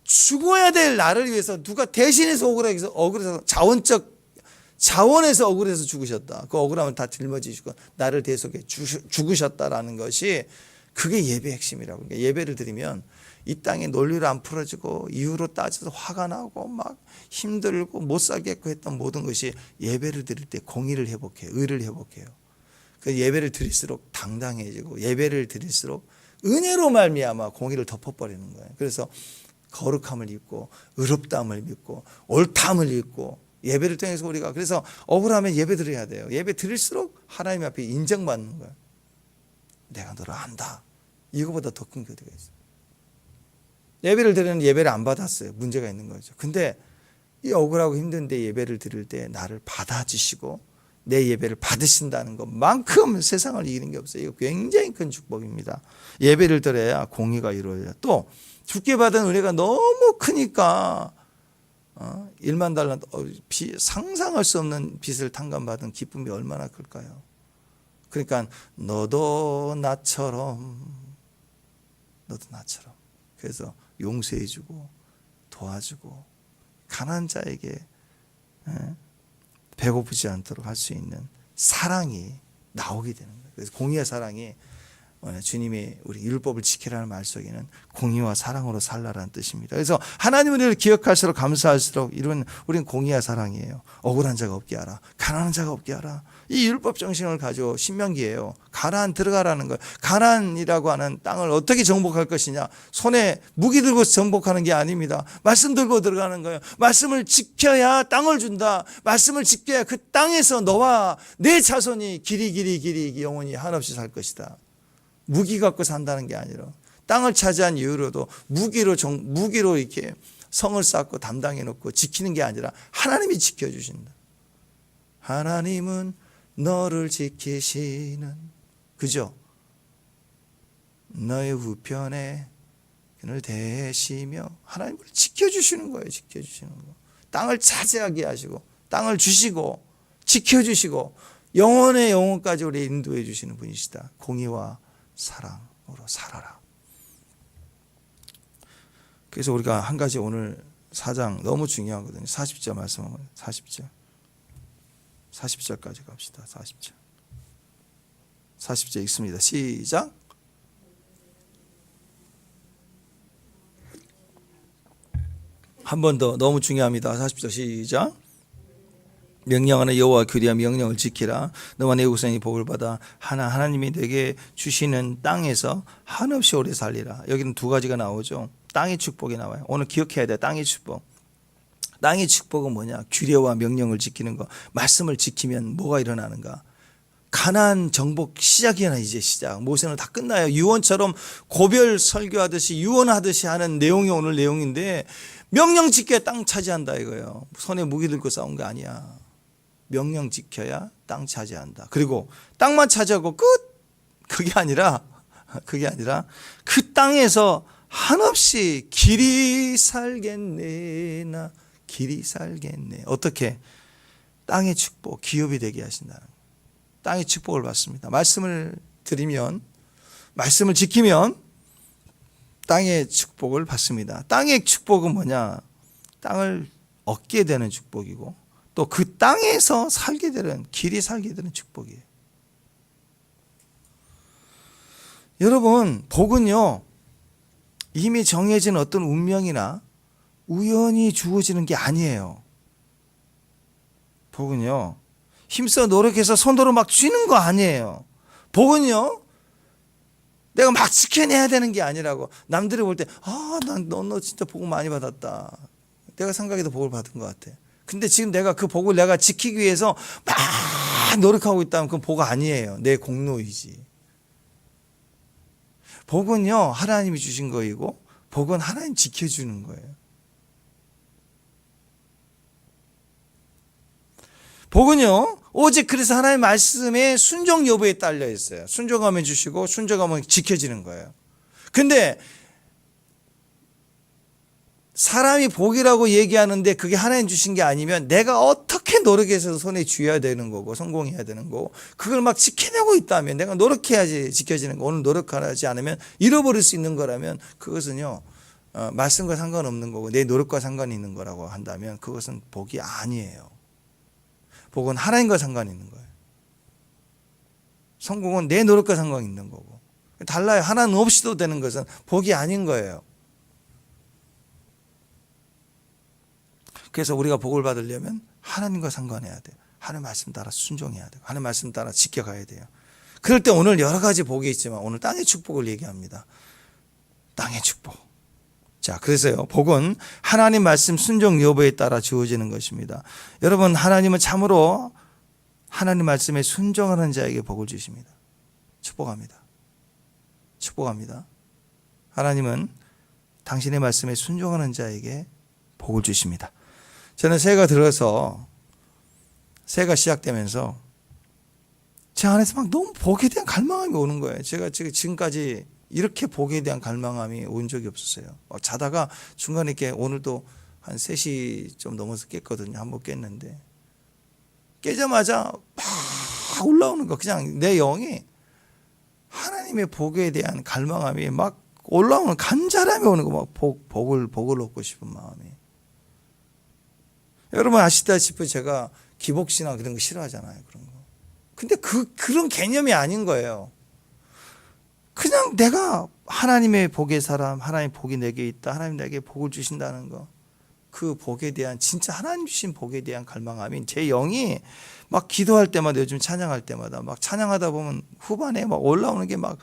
죽어야 될 나를 위해서 누가 대신해서 억울해서 자원에서 억울해서 죽으셨다. 그 억울함을 다 짊어지시고 나를 대속해 죽으셨다라는 것이 그게 예배의 핵심이라고. 그러니까 예배를 드리면 이 땅에 논리로 안 풀어지고 이유로 따져서 화가 나고 막 힘들고 못 살겠고 했던 모든 것이 예배를 드릴 때 공의를 회복해요. 의를 회복해요. 그 예배를 드릴수록 당당해지고 예배를 드릴수록 은혜로 말미암아 공의를 덮어버리는 거예요. 그래서 거룩함을 입고 의롭다함을 입고 옳다함을 입고 예배를 통해서 우리가 그래서 억울하면 예배 드려야 돼요. 예배 드릴수록 하나님 앞에 인정받는 거예요. 내가 너를 안다. 이거보다 더 큰 게 어디가 있어요. 예배를 드리는 예배를 안 받았어요. 문제가 있는 거죠. 근데 이 억울하고 힘든데 예배를 드릴 때 나를 받아주시고 내 예배를 받으신다는 것만큼 세상을 이기는 게 없어요. 이거 굉장히 큰 축복입니다. 예배를 드려야 공의가 이루어져요. 또 주께 받은 은혜가 너무 크니까 1만 달란트 상상할 수 없는 빚을 탕감받은 기쁨이 얼마나 클까요? 그러니까 너도 나처럼 그래서 용서해주고 도와주고 가난한 자에게 배고프지 않도록 할 수 있는 사랑이 나오게 되는 거예요. 그래서 공의의 사랑이 주님이 우리 율법을 지키라는 말 속에는 공의와 사랑으로 살라라는 뜻입니다. 그래서 하나님을 우리를 기억할수록 감사할수록 우리는 공의와 사랑이에요. 억울한 자가 없게 하라. 가난한 자가 없게 하라. 이 율법 정신을 가지고 신명기예요. 가나안 들어가라는 거예요. 가나안이라고 하는 땅을 어떻게 정복할 것이냐. 손에 무기 들고 정복하는 게 아닙니다. 말씀 들고 들어가는 거예요. 말씀을 지켜야 땅을 준다. 말씀을 지켜야 그 땅에서 너와 내 자손이 길이 영원히 한없이 살 것이다. 무기 갖고 산다는 게 아니라 땅을 차지한 이후로도 무기로 이렇게 성을 쌓고 담당해 놓고 지키는 게 아니라 하나님이 지켜주신다. 하나님은 너를 지키시는, 그죠? 너의 우편에 그를 대시며 하나님을 지켜주시는 거예요. 지켜주시는 거. 땅을 차지하게 하시고 땅을 주시고 지켜주시고 영원의 영혼까지 우리 인도해 주시는 분이시다. 공의와 사랑으로 살아라. 그래서 우리가 한 가지 오늘 4장 너무 중요하거든요. 40절 말씀하면 40절까지 갑시다. 40절 읽습니다. 시작. 한 번 더, 너무 중요합니다. 40절 시작. 명령하는 여호와 규례와 명령을 지키라. 너와 내 후손이 복을 받아 하나님이 내게 주시는 땅에서 한없이 오래 살리라. 여기는 두 가지가 나오죠. 땅의 축복이 나와요. 오늘 기억해야 돼. 땅의 축복. 땅의 축복은 뭐냐? 규례와 명령을 지키는 거. 말씀을 지키면 뭐가 일어나는가? 가나안 정복 시작이나 이제 시작. 모세는 다 끝나요. 유언처럼 고별 설교하듯이 유언하듯이 하는 내용이 오늘 내용인데 명령 지켜야 땅 차지한다 이거예요. 손에 무기 들고 싸운 거 아니야. 명령 지켜야 땅 차지한다. 그리고 땅만 차지하고 끝. 그게 아니라 그 땅에서 한없이 길이 살겠네. 나 길이 살겠네. 어떻게? 땅의 축복, 기업이 되게 하신다는 거예요. 땅의 축복을 받습니다. 말씀을 드리면, 말씀을 지키면 땅의 축복을 받습니다. 땅의 축복은 뭐냐? 땅을 얻게 되는 축복이고 또 그 땅에서 살게 되는, 길이 살게 되는 축복이에요. 여러분, 복은요, 이미 정해진 어떤 운명이나 우연히 주어지는 게 아니에요. 복은요, 힘써 노력해서 손으로 막 쥐는 거 아니에요. 복은요, 내가 막 지켜내야 되는 게 아니라고. 남들이 볼 때, 너 진짜 복 많이 받았다. 내가 생각해도 복을 받은 것 같아. 근데 지금 내가 그 복을 내가 지키기 위해서 막 노력하고 있다면 그건 복 아니에요. 내 공로이지. 복은요, 하나님이 주신 거이고 복은 하나님 지켜주는 거예요. 복은요, 오직 그래서 하나님의 말씀에 순종 여부에 딸려 있어요. 순종하면 주시고 순종하면 지켜지는 거예요. 근데 사람이 복이라고 얘기하는데 그게 하나님 주신 게 아니면 내가 어떻게 노력해서 손에 쥐어야 되는 거고 성공해야 되는 거고 그걸 막 지켜내고 있다면 내가 노력해야지 지켜지는 거. 오늘 노력하지 않으면 잃어버릴 수 있는 거라면 그것은요, 말씀과 상관없는 거고 내 노력과 상관이 있는 거라고 한다면 그것은 복이 아니에요. 복은 하나님과 상관이 있는 거예요. 성공은 내 노력과 상관이 있는 거고 달라요. 하나님 없이도 되는 것은 복이 아닌 거예요. 그래서 우리가 복을 받으려면 하나님과 상관해야 돼요. 하나님 말씀 따라 순종해야 돼요. 하나님 말씀 따라 지켜가야 돼요. 그럴 때 오늘 여러 가지 복이 있지만 오늘 땅의 축복을 얘기합니다. 땅의 축복. 자, 그래서요, 복은 하나님 말씀 순종 여부에 따라 주어지는 것입니다. 여러분, 하나님은 참으로 하나님 말씀에 순종하는 자에게 복을 주십니다. 축복합니다. 축복합니다. 하나님은 당신의 말씀에 순종하는 자에게 복을 주십니다. 저는 새해가 들어서 새해가 시작되면서 제 안에서 막 너무 복에 대한 갈망함이 오는 거예요. 제가 지금까지 이렇게 복에 대한 갈망함이 온 적이 없었어요. 자다가 중간에 이렇게 오늘도 한 3시 좀 넘어서 깼거든요. 한번 깼는데 깨자마자 막 올라오는 거. 그냥 내 영이 하나님의 복에 대한 갈망함이 막 올라오는 간절함이 오는 거. 막 복을 얻고 싶은 마음이. 여러분 아시다시피 제가 기복신앙 그런 거 싫어하잖아요. 그런 거. 근데 그런 개념이 아닌 거예요. 그냥 내가 하나님의 복의 사람, 하나님의 복이 내게 있다, 하나님 내게 복을 주신다는 거, 그 복에 대한, 진짜 하나님 주신 복에 대한 갈망함이 제 영이 막 기도할 때마다, 요즘 찬양할 때마다 막 찬양하다 보면 후반에 막 올라오는 게 막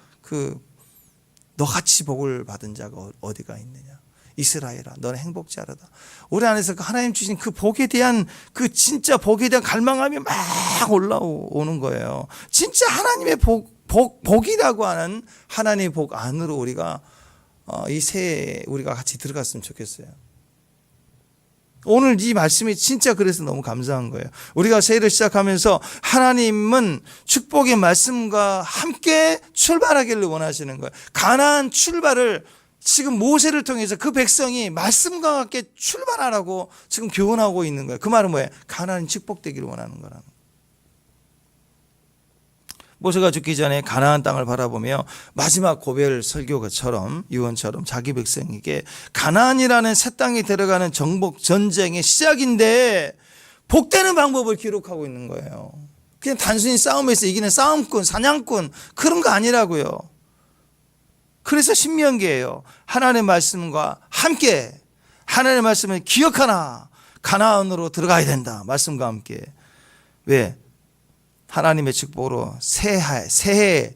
너같이 복을 받은 자가 어디가 있느냐, 이스라엘아 너는 행복자라다. 우리 안에서 그 하나님 주신 그 복에 대한, 그 진짜 복에 대한 갈망함이 막 올라오는 거예요. 진짜 하나님의 복이라고 하는 하나님의 복 안으로 우리가 이 새해에 우리가 같이 들어갔으면 좋겠어요. 오늘 이 말씀이 진짜 그래서 너무 감사한 거예요. 우리가 새해를 시작하면서 하나님은 축복의 말씀과 함께 출발하기를 원하시는 거예요. 가나안 출발을 지금 모세를 통해서 그 백성이 말씀과 함께 출발하라고 지금 교훈하고 있는 거예요. 그 말은 뭐예요? 가나안이 축복되기를 원하는 거라는 거예요. 모세가 죽기 전에 가나안 땅을 바라보며 마지막 고별 설교처럼, 유언처럼 자기 백성에게 가나안이라는 새 땅에 들어가는 정복 전쟁의 시작인데 복되는 방법을 기록하고 있는 거예요. 그냥 단순히 싸움에서 이기는 싸움꾼, 사냥꾼 그런 거 아니라고요. 그래서 신명기예요. 하나님의 말씀과 함께, 하나님의 말씀을 기억하나 가나안으로 들어가야 된다. 말씀과 함께. 왜? 하나님의 축복으로 새해, 새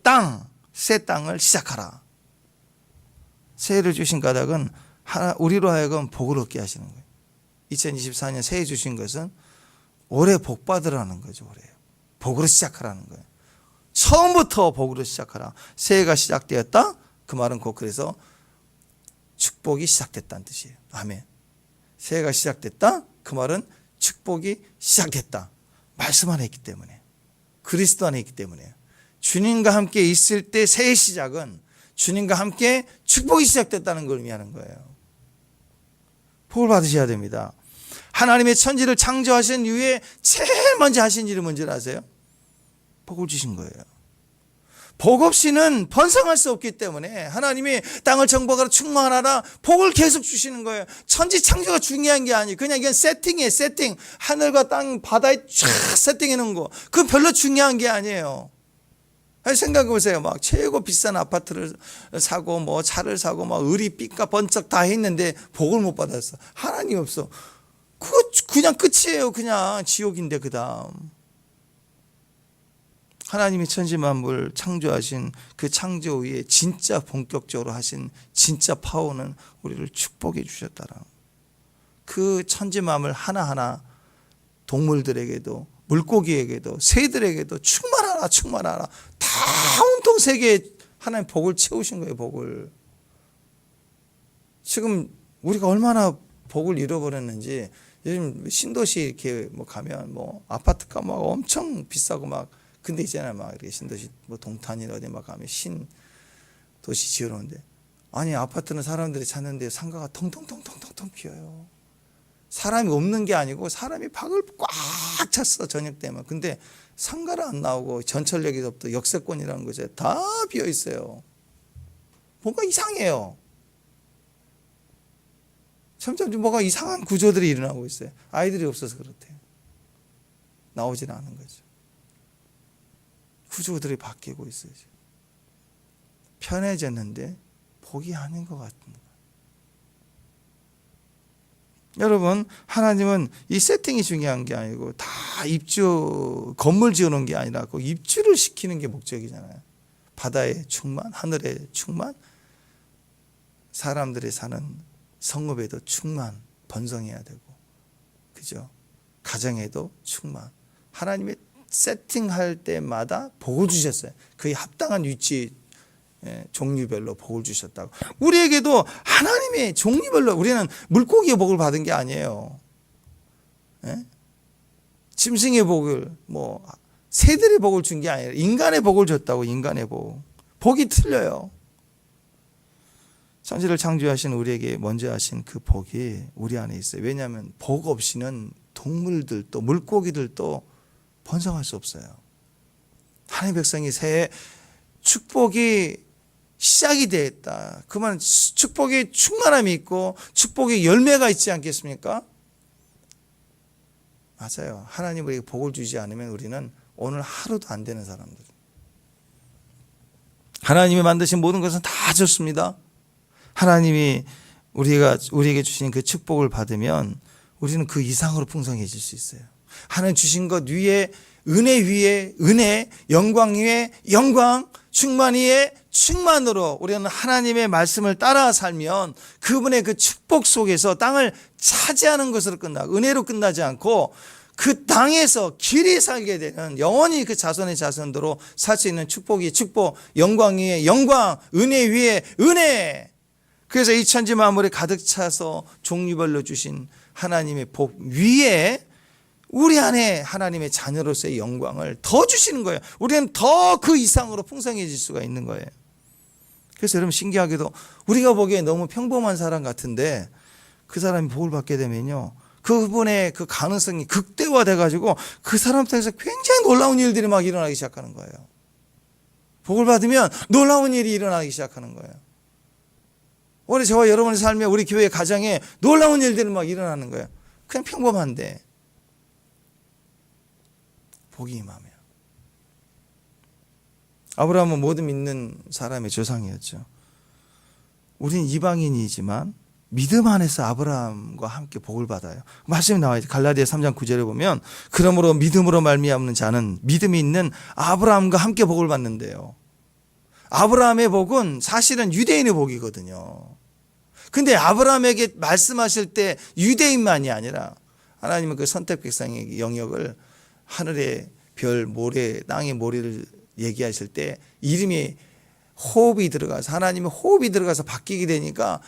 땅을 시작하라. 새해를 주신 까닭은 우리로 하여금 복을 얻게 하시는 거예요. 2024년 새해 주신 것은 올해 복 받으라는 거죠. 올해 복으로 시작하라는 거예요. 처음부터 복으로 시작하라. 새해가 시작되었다. 그 말은 곧 그래서 축복이 시작됐다는 뜻이에요. 아멘. 새해가 시작됐다. 그 말은 축복이 시작됐다. 말씀 안에 있기 때문에, 그리스도 안에 있기 때문에, 주님과 함께 있을 때 새해 시작은 주님과 함께 축복이 시작됐다는 걸 의미하는 거예요. 복을 받으셔야 됩니다. 하나님의 천지를 창조하신 이후에 제일 먼저 하신 일이 뭔지 아세요? 복을 주신 거예요. 복 없이는 번성할 수 없기 때문에 하나님이 땅을 정복하라 충만하라 복을 계속 주시는 거예요. 천지 창조가 중요한 게 아니에요. 그냥 이건 세팅이에요. 세팅. 하늘과 땅 바다에 쫙 세팅해 놓은 거. 그건 별로 중요한 게 아니에요. 생각해 보세요. 막 최고 비싼 아파트를 사고 뭐 차를 사고 막 을이 삐까 번쩍 다 했는데 복을 못 받았어. 하나님 없어. 그거 그냥 끝이에요. 그냥 지옥인데 그 다음. 하나님이 천지 만물 창조하신 그 창조 위에 진짜 본격적으로 하신 진짜 파워는 우리를 축복해 주셨다라. 그 천지 만물 하나하나 동물들에게도 물고기에게도 새들에게도 충만하라 충만하라 다 온통 세계에 하나님 복을 채우신 거예요. 복을. 지금 우리가 얼마나 복을 잃어버렸는지 요즘 신도시 이렇게 뭐 가면 뭐 아파트가 막 엄청 비싸고 막 근데 있잖아요. 막 이렇게 신도시 뭐 동탄이나 어디 막 가면 신도시 지어놓은데 아니 아파트는 사람들이 찾는데 상가가 텅텅텅텅텅텅 비어요. 사람이 없는 게 아니고 사람이 방을 꽉 찼어 저녁 때면. 근데 상가를 안 나오고 전철역에서부터 역세권이라는 곳에 다 비어 있어요. 뭔가 이상해요. 점점 뭐가 이상한 구조들이 일어나고 있어요. 아이들이 없어서 그렇대요. 나오질 않은 거죠. 구조들이 바뀌고 있어요. 편해졌는데 복이 아닌 것 같은 거예요. 여러분 하나님은 이 세팅이 중요한 게 아니고 다 입주 건물 지어놓은 게 아니라 그 입주를 시키는 게 목적이잖아요. 바다에 충만, 하늘에 충만, 사람들이 사는 성읍에도 충만, 번성해야 되고, 그죠? 가정에도 충만. 하나님의 세팅할 때마다 복을 주셨어요. 그에 합당한 위치, 종류별로 복을 주셨다고. 우리에게도 하나님의 종류별로 우리는 물고기의 복을 받은 게 아니에요. 짐승의 복을 뭐 새들의 복을 준 게 아니라 인간의 복을 줬다고. 인간의 복. 복이 틀려요. 천지를 창조하신 우리에게 먼저 하신 그 복이 우리 안에 있어요. 왜냐하면 복 없이는 동물들도 물고기들도 번성할 수 없어요. 하나님의 백성이 새해 축복이 시작이 되었다. 그 말은 축복의 충만함이 있고 축복의 열매가 있지 않겠습니까? 맞아요. 하나님 우리에게 복을 주지 않으면 우리는 오늘 하루도 안 되는 사람들. 하나님이 만드신 모든 것은 다 좋습니다. 하나님이 우리에게 주신 그 축복을 받으면 우리는 그 이상으로 풍성해질 수 있어요. 하나님 주신 것 위에 은혜 위에 은혜, 영광 위에 영광, 충만 위에 충만으로 우리는 하나님의 말씀을 따라 살면 그분의 그 축복 속에서 땅을 차지하는 것으로 끝나고 은혜로 끝나지 않고 그 땅에서 길이 살게 되는 영원히 그 자손의 자손대로 살 수 있는 축복이 축복, 영광 위에 영광, 은혜 위에 은혜. 그래서 이 천지 만물에 가득 차서 종류별로 주신 하나님의 복 위에 우리 안에 하나님의 자녀로서의 영광을 더 주시는 거예요. 우리는 더 그 이상으로 풍성해질 수가 있는 거예요. 그래서 여러분 신기하게도 우리가 보기에 너무 평범한 사람 같은데 그 사람이 복을 받게 되면요, 그분의 그 가능성이 극대화돼 가지고 그 사람 통해서 굉장히 놀라운 일들이 막 일어나기 시작하는 거예요. 복을 받으면 놀라운 일이 일어나기 시작하는 거예요. 우리 저와 여러분의 삶에 우리 교회 가정에 놀라운 일들이 막 일어나는 거예요. 그냥 평범한데 복이 임하며. 아브라함은 모든 믿는 사람의 조상이었죠. 우리는 이방인이지만 믿음 안에서 아브라함과 함께 복을 받아요. 말씀이 나와요. 갈라디아 3장 9절에 보면 그러므로 믿음으로 말미암는 자는 믿음이 있는 아브라함과 함께 복을 받는데요. 아브라함의 복은 사실은 유대인의 복이거든요. 근데 아브라함에게 말씀하실 때 유대인만이 아니라 하나님은 그 선택 백성의 영역을 하늘의 별, 모래, 땅의 모래를 얘기하실 때 이름이 호흡이 들어가서 하나님의 호흡이 들어가서 바뀌게 되니까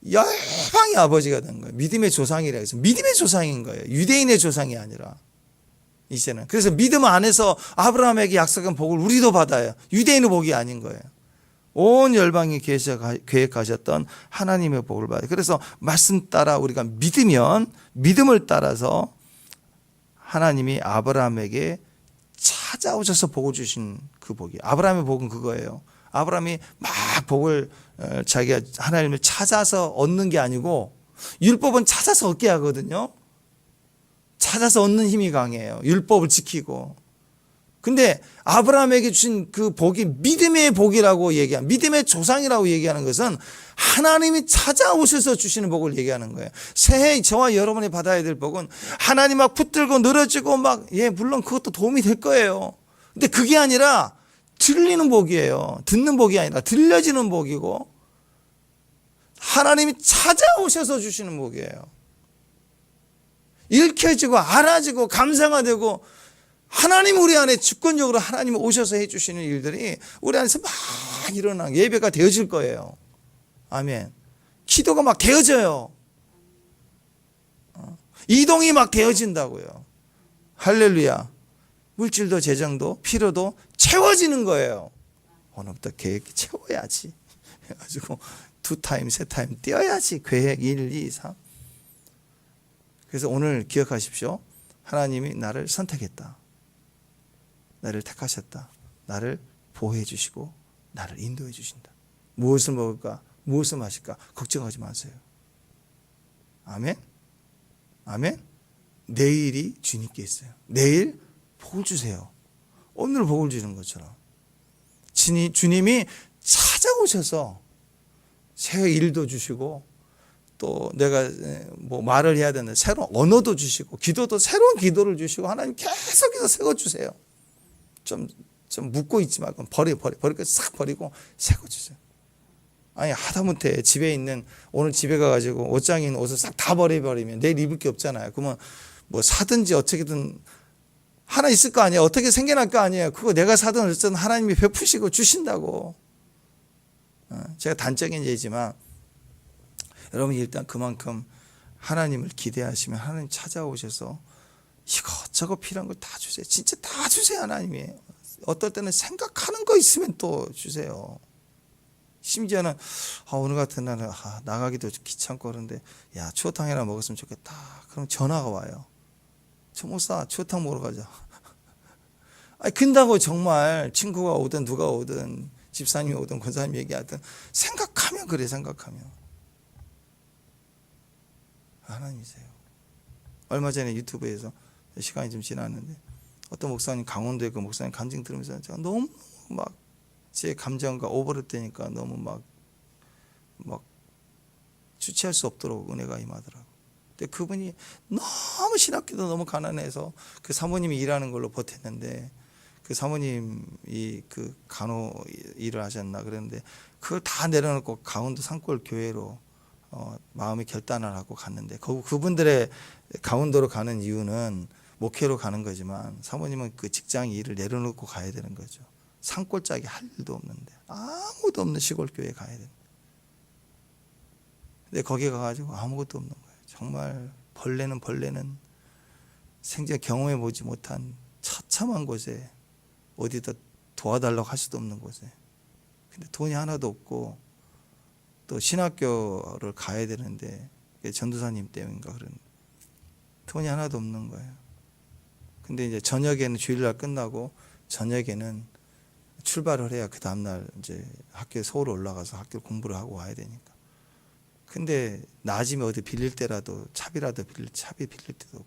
열방의 아버지가 된 거예요. 믿음의 조상이라 해서 믿음의 조상인 거예요. 유대인의 조상이 아니라 이제는. 그래서 믿음 안에서 아브라함에게 약속한 복을 우리도 받아요. 유대인의 복이 아닌 거예요. 온 열방이 계획하셨던 하나님의 복을 받아요. 그래서 말씀 따라 우리가 믿으면 믿음을 따라서 하나님이 아브라함에게 찾아오셔서 복을 주신 그 복이. 아브라함의 복은 그거예요. 아브라함이 막 복을 자기가 하나님을 찾아서 얻는 게 아니고 율법은 찾아서 얻게 하거든요. 찾아서 얻는 힘이 강해요. 율법을 지키고. 근데 아브라함에게 주신 그 복이 믿음의 복이라고 얘기하는, 믿음의 조상이라고 얘기하는 것은 하나님이 찾아오셔서 주시는 복을 얘기하는 거예요. 새해 저와 여러분이 받아야 될 복은 하나님 막 붙들고 늘어지고 막, 물론 그것도 도움이 될 거예요. 근데 그게 아니라 들리는 복이에요. 듣는 복이 아니라 들려지는 복이고 하나님이 찾아오셔서 주시는 복이에요. 읽혀지고 알아지고 감사가 되고 하나님 우리 안에 주권적으로 하나님 오셔서 해주시는 일들이 우리 안에서 막 일어나고 예배가 되어질 거예요. 아멘. 기도가 막 되어져요. 이동이 막 되어진다고요. 할렐루야. 물질도 재정도 필요도 채워지는 거예요. 오늘부터 계획 채워야지. 해가지고 2타임, 3타임 뛰어야지. 계획 1, 2, 3. 그래서 오늘 기억하십시오. 하나님이 나를 선택했다. 나를 택하셨다. 나를 보호해 주시고 나를 인도해 주신다. 무엇을 먹을까? 무엇을 마실까? 걱정하지 마세요. 아멘. 아멘. 내일이 주님께 있어요. 내일 복을 주세요. 오늘 복을 주는 것처럼 주님이 찾아오셔서 새 일도 주시고 또 내가 뭐 말을 해야 되는데 새로운 언어도 주시고 기도도 새로운 기도를 주시고 하나님 계속해서 새거 주세요. 좀 묻고 있지 말고 버릴 거 싹 버리고 새거 주세요. 아니 하다못해 집에 있는 오늘 집에 가가지고 옷장에 있는 옷을 싹 다 버려버리면 내일 입을 게 없잖아요. 그러면 뭐 사든지 어떻게든 하나 있을 거 아니에요. 어떻게 생겨날 거 아니에요. 그거 내가 사든 어쨌든 하나님이 베푸시고 주신다고. 제가 단적인 예지만 여러분이 일단 그만큼 하나님을 기대하시면 하나님 찾아오셔서 이것저것 필요한 걸 다 주세요. 진짜 다 주세요. 하나님이. 어떨 때는 생각하는 거 있으면 또 주세요. 심지어는 오늘 같은 날은 나가기도 귀찮고 그런데 야 추어탕이나 먹었으면 좋겠다. 그럼 전화가 와요. 저 목사 추어탕 먹으러 가자. 아니 근다고 정말 친구가 오든 누가 오든 집사님이 오든 권사님이 얘기하든 생각하면 그래. 생각하면 하나님이세요. 얼마 전에 유튜브에서 시간이 좀 지났는데 어떤 목사님 강원도에 그 목사님 간증 들으면서 제가 너무 막 제 감정과 오버랩되니까 너무 막 주체할 수 없도록 은혜가 임하더라고. 근데 그분이 너무 신학교도 너무 가난해서 그 사모님이 일하는 걸로 버텼는데, 그 사모님이 그 간호 일을 하셨나 그랬는데 그걸 다 내려놓고 강원도 산골 교회로 마음의 결단을 하고 갔는데, 그분들의 강원도로 가는 이유는 목회로 가는 거지만 사모님은 그 직장 일을 내려놓고 가야 되는 거죠. 산골짜기 할 일도 없는데, 아무도 없는 시골 교회에 가야 돼. 근데 거기 가가지고 아무것도 없는 거예요. 정말 벌레는 생전 경험해 보지 못한 처참한 곳에, 어디다 도와달라고 할 수도 없는 곳에. 근데 돈이 하나도 없고 또 신학교를 가야 되는데, 전도사님 때문인가 그런 돈이 하나도 없는 거예요. 근데 이제 저녁에는 주일날 끝나고 저녁에는 출발을 해야 그 다음날 이제 학교에 서울 올라가서 학교 공부를 하고 와야 되니까. 근데 낮이면 어디 빌릴 때라도 차비 빌릴 때도 없고,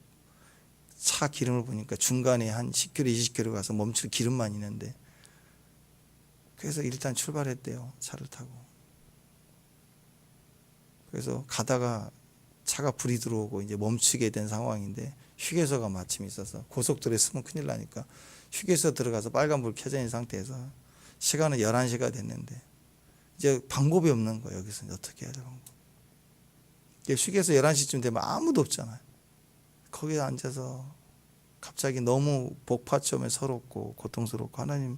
차 기름을 보니까 중간에 한 10km 20km 가서 멈출 기름만 있는데, 그래서 일단 출발했대요. 차를 타고. 그래서 가다가 차가 불이 들어오고 이제 멈추게 된 상황인데, 휴게소가 마침 있어서 고속도로에 쓰면 큰일 나니까 휴게소 들어가서 빨간불 켜져 있는 상태에서 시간은 11시가 됐는데 이제 방법이 없는 거예요. 여기서 어떻게 해야 되는 거. 휴게소 11시쯤 되면 아무도 없잖아요. 거기에 앉아서 갑자기 너무 복파점에 서럽고 고통스럽고, 하나님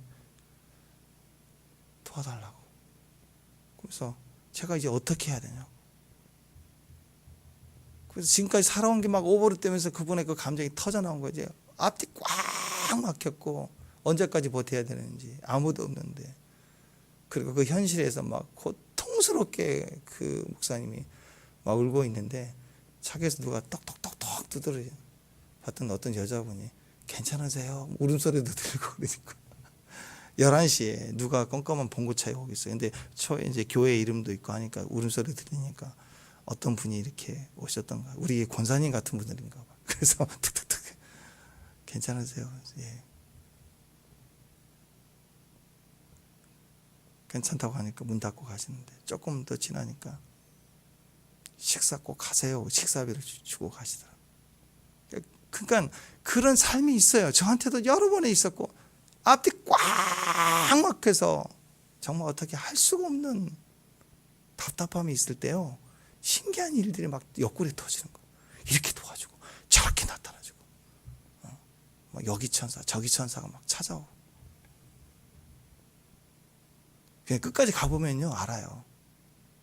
도와달라고. 그래서 제가 이제 어떻게 해야 되냐고. 그래서 지금까지 살아온 게 막 오버랩 되면서 그분의 그 감정이 터져나온 거지. 앞뒤 꽉 막혔고 언제까지 버텨야 되는지, 아무도 없는데. 그리고 그 현실에서 막 고통스럽게 그 목사님이 막 울고 있는데, 차에서 누가 똑똑똑똑 두드려 봤던 어떤 여자분이 괜찮으세요? 울음소리도 들고 그러니까 11시에 누가 껌껌한 봉고차에 오고 있어요. 근데 이제 교회 이름도 있고 하니까 울음소리 들리니까 어떤 분이 이렇게 오셨던가, 우리 권사님 같은 분들인가 봐. 그래서 툭툭툭 괜찮으세요? 예. 괜찮다고 하니까 문 닫고 가시는데, 조금 더 지나니까 식사 꼭 하세요. 식사비를 주고 가시더라고요. 그러니까 그런 삶이 있어요. 저한테도 여러 번에 있었고, 앞뒤 꽉 막혀서 정말 어떻게 할 수가 없는 답답함이 있을 때요, 신기한 일들이 막 옆구리에 터지는 거예요. 이렇게 도와주고 저렇게 나타나주고, 막 여기 천사 저기 천사가 막 찾아오고. 그냥 끝까지 가보면요 알아요.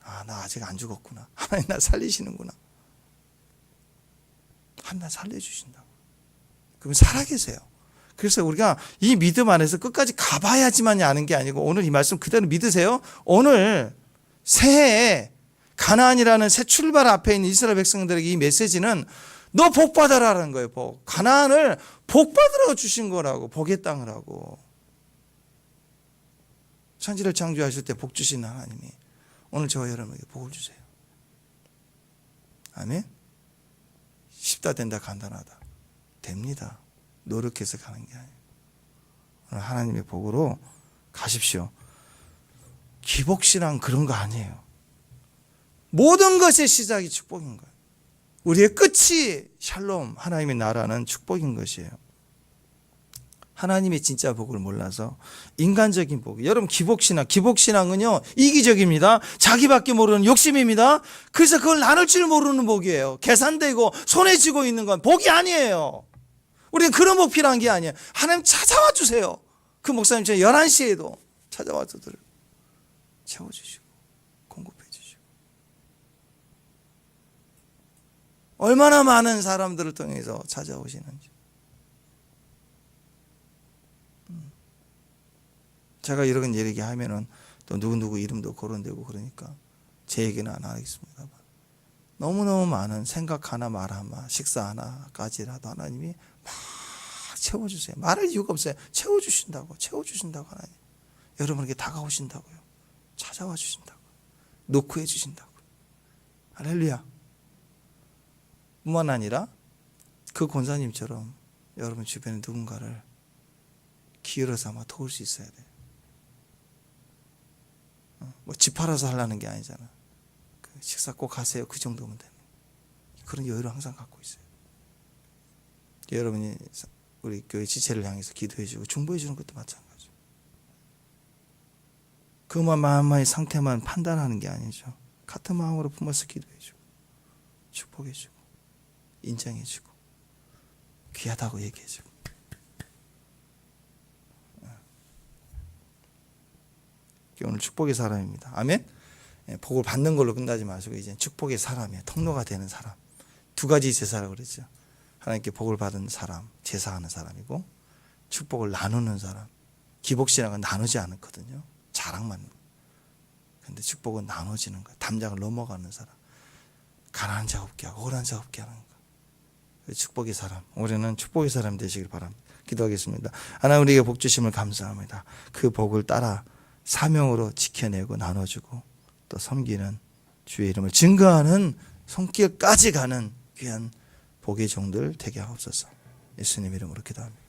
아, 나 아직 안 죽었구나. 하나님 나 살리시는구나. 하나님 나 살려주신다고. 그러면 살아계세요. 그래서 우리가 이 믿음 안에서 끝까지 가봐야지만이 아는 게 아니고, 오늘 이 말씀 그대로 믿으세요. 오늘 새해에 가나안이라는 새 출발 앞에 있는 이스라엘 백성들에게 이 메시지는 너 복 받아라라는 거예요. 복. 가나안을 복 받으러 주신 거라고. 복의 땅을 하고. 천지를 창조하실 때 복 주신 하나님이 오늘 저와 여러분에게 복을 주세요. 아멘. 쉽다 된다 간단하다 됩니다. 노력해서 가는 게 아니에요. 오늘 하나님의 복으로 가십시오. 기복신앙 그런 거 아니에요. 모든 것의 시작이 축복인 거예요. 우리의 끝이 샬롬, 하나님의 나라는 축복인 것이에요. 하나님의 진짜 복을 몰라서 인간적인 복. 여러분, 기복신앙은요 이기적입니다. 자기밖에 모르는 욕심입니다. 그래서 그걸 나눌 줄 모르는 복이에요. 계산되고 손에 쥐고 있는 건 복이 아니에요. 우리는 그런 복 필요한 게 아니에요. 하나님 찾아와 주세요. 그 목사님처럼 11시에도 찾아와서 채워주시고 공급해 주시고, 얼마나 많은 사람들을 통해서 찾아오시는지. 제가 이런 얘기하면은 또 누구 이름도 거론되고 그러니까 제 얘기는 안 하겠습니다만, 너무너무 많은 생각 하나 말 하나 식사 하나까지라도 하나님이 막 채워주세요. 말할 이유가 없어요. 채워주신다고 하나님. 여러분에게 다가오신다고요. 찾아와 주신다고. 노크해 주신다고. 할렐루야. 뿐만 아니라 그 권사님처럼 여러분 주변에 누군가를 기회로 삼아 도울 수 있어야 돼요. 뭐 집 팔아서 하려는 게 아니잖아. 그 식사 꼭 하세요. 그 정도면 되는. 그런 여유를 항상 갖고 있어요. 여러분이 우리 교회 지체를 향해서 기도해주고 중보해주는 것도 마찬가지죠. 그만 마음의 상태만 판단하는 게 아니죠. 같은 마음으로 품어서 기도해주고 축복해주고 인정해주고 귀하다고 얘기해주고. 오늘 축복의 사람입니다. 아멘. 복을 받는 걸로 끝나지 마시고 이제 축복의 사람이에요. 통로가 되는 사람. 두 가지 제사라고 그랬죠. 하나님께 복을 받은 사람, 제사하는 사람이고 축복을 나누는 사람. 기복신앙은 나누지 않거든요. 자랑만. 근데 축복은 나눠지는 거예요. 담장을 넘어가는 사람. 가난한 자 없게 하고 억울한 자 없게 하는 거. 축복의 사람. 올해는 축복의 사람 되시길 바랍니다. 기도하겠습니다. 하나님 우리에게 복 주심을 감사합니다. 그 복을 따라 사명으로 지켜내고 나눠주고 또 섬기는 주의 이름을 증거하는 손길까지 가는 귀한 복의 종들 되게 하옵소서. 예수님 이름으로 기도합니다.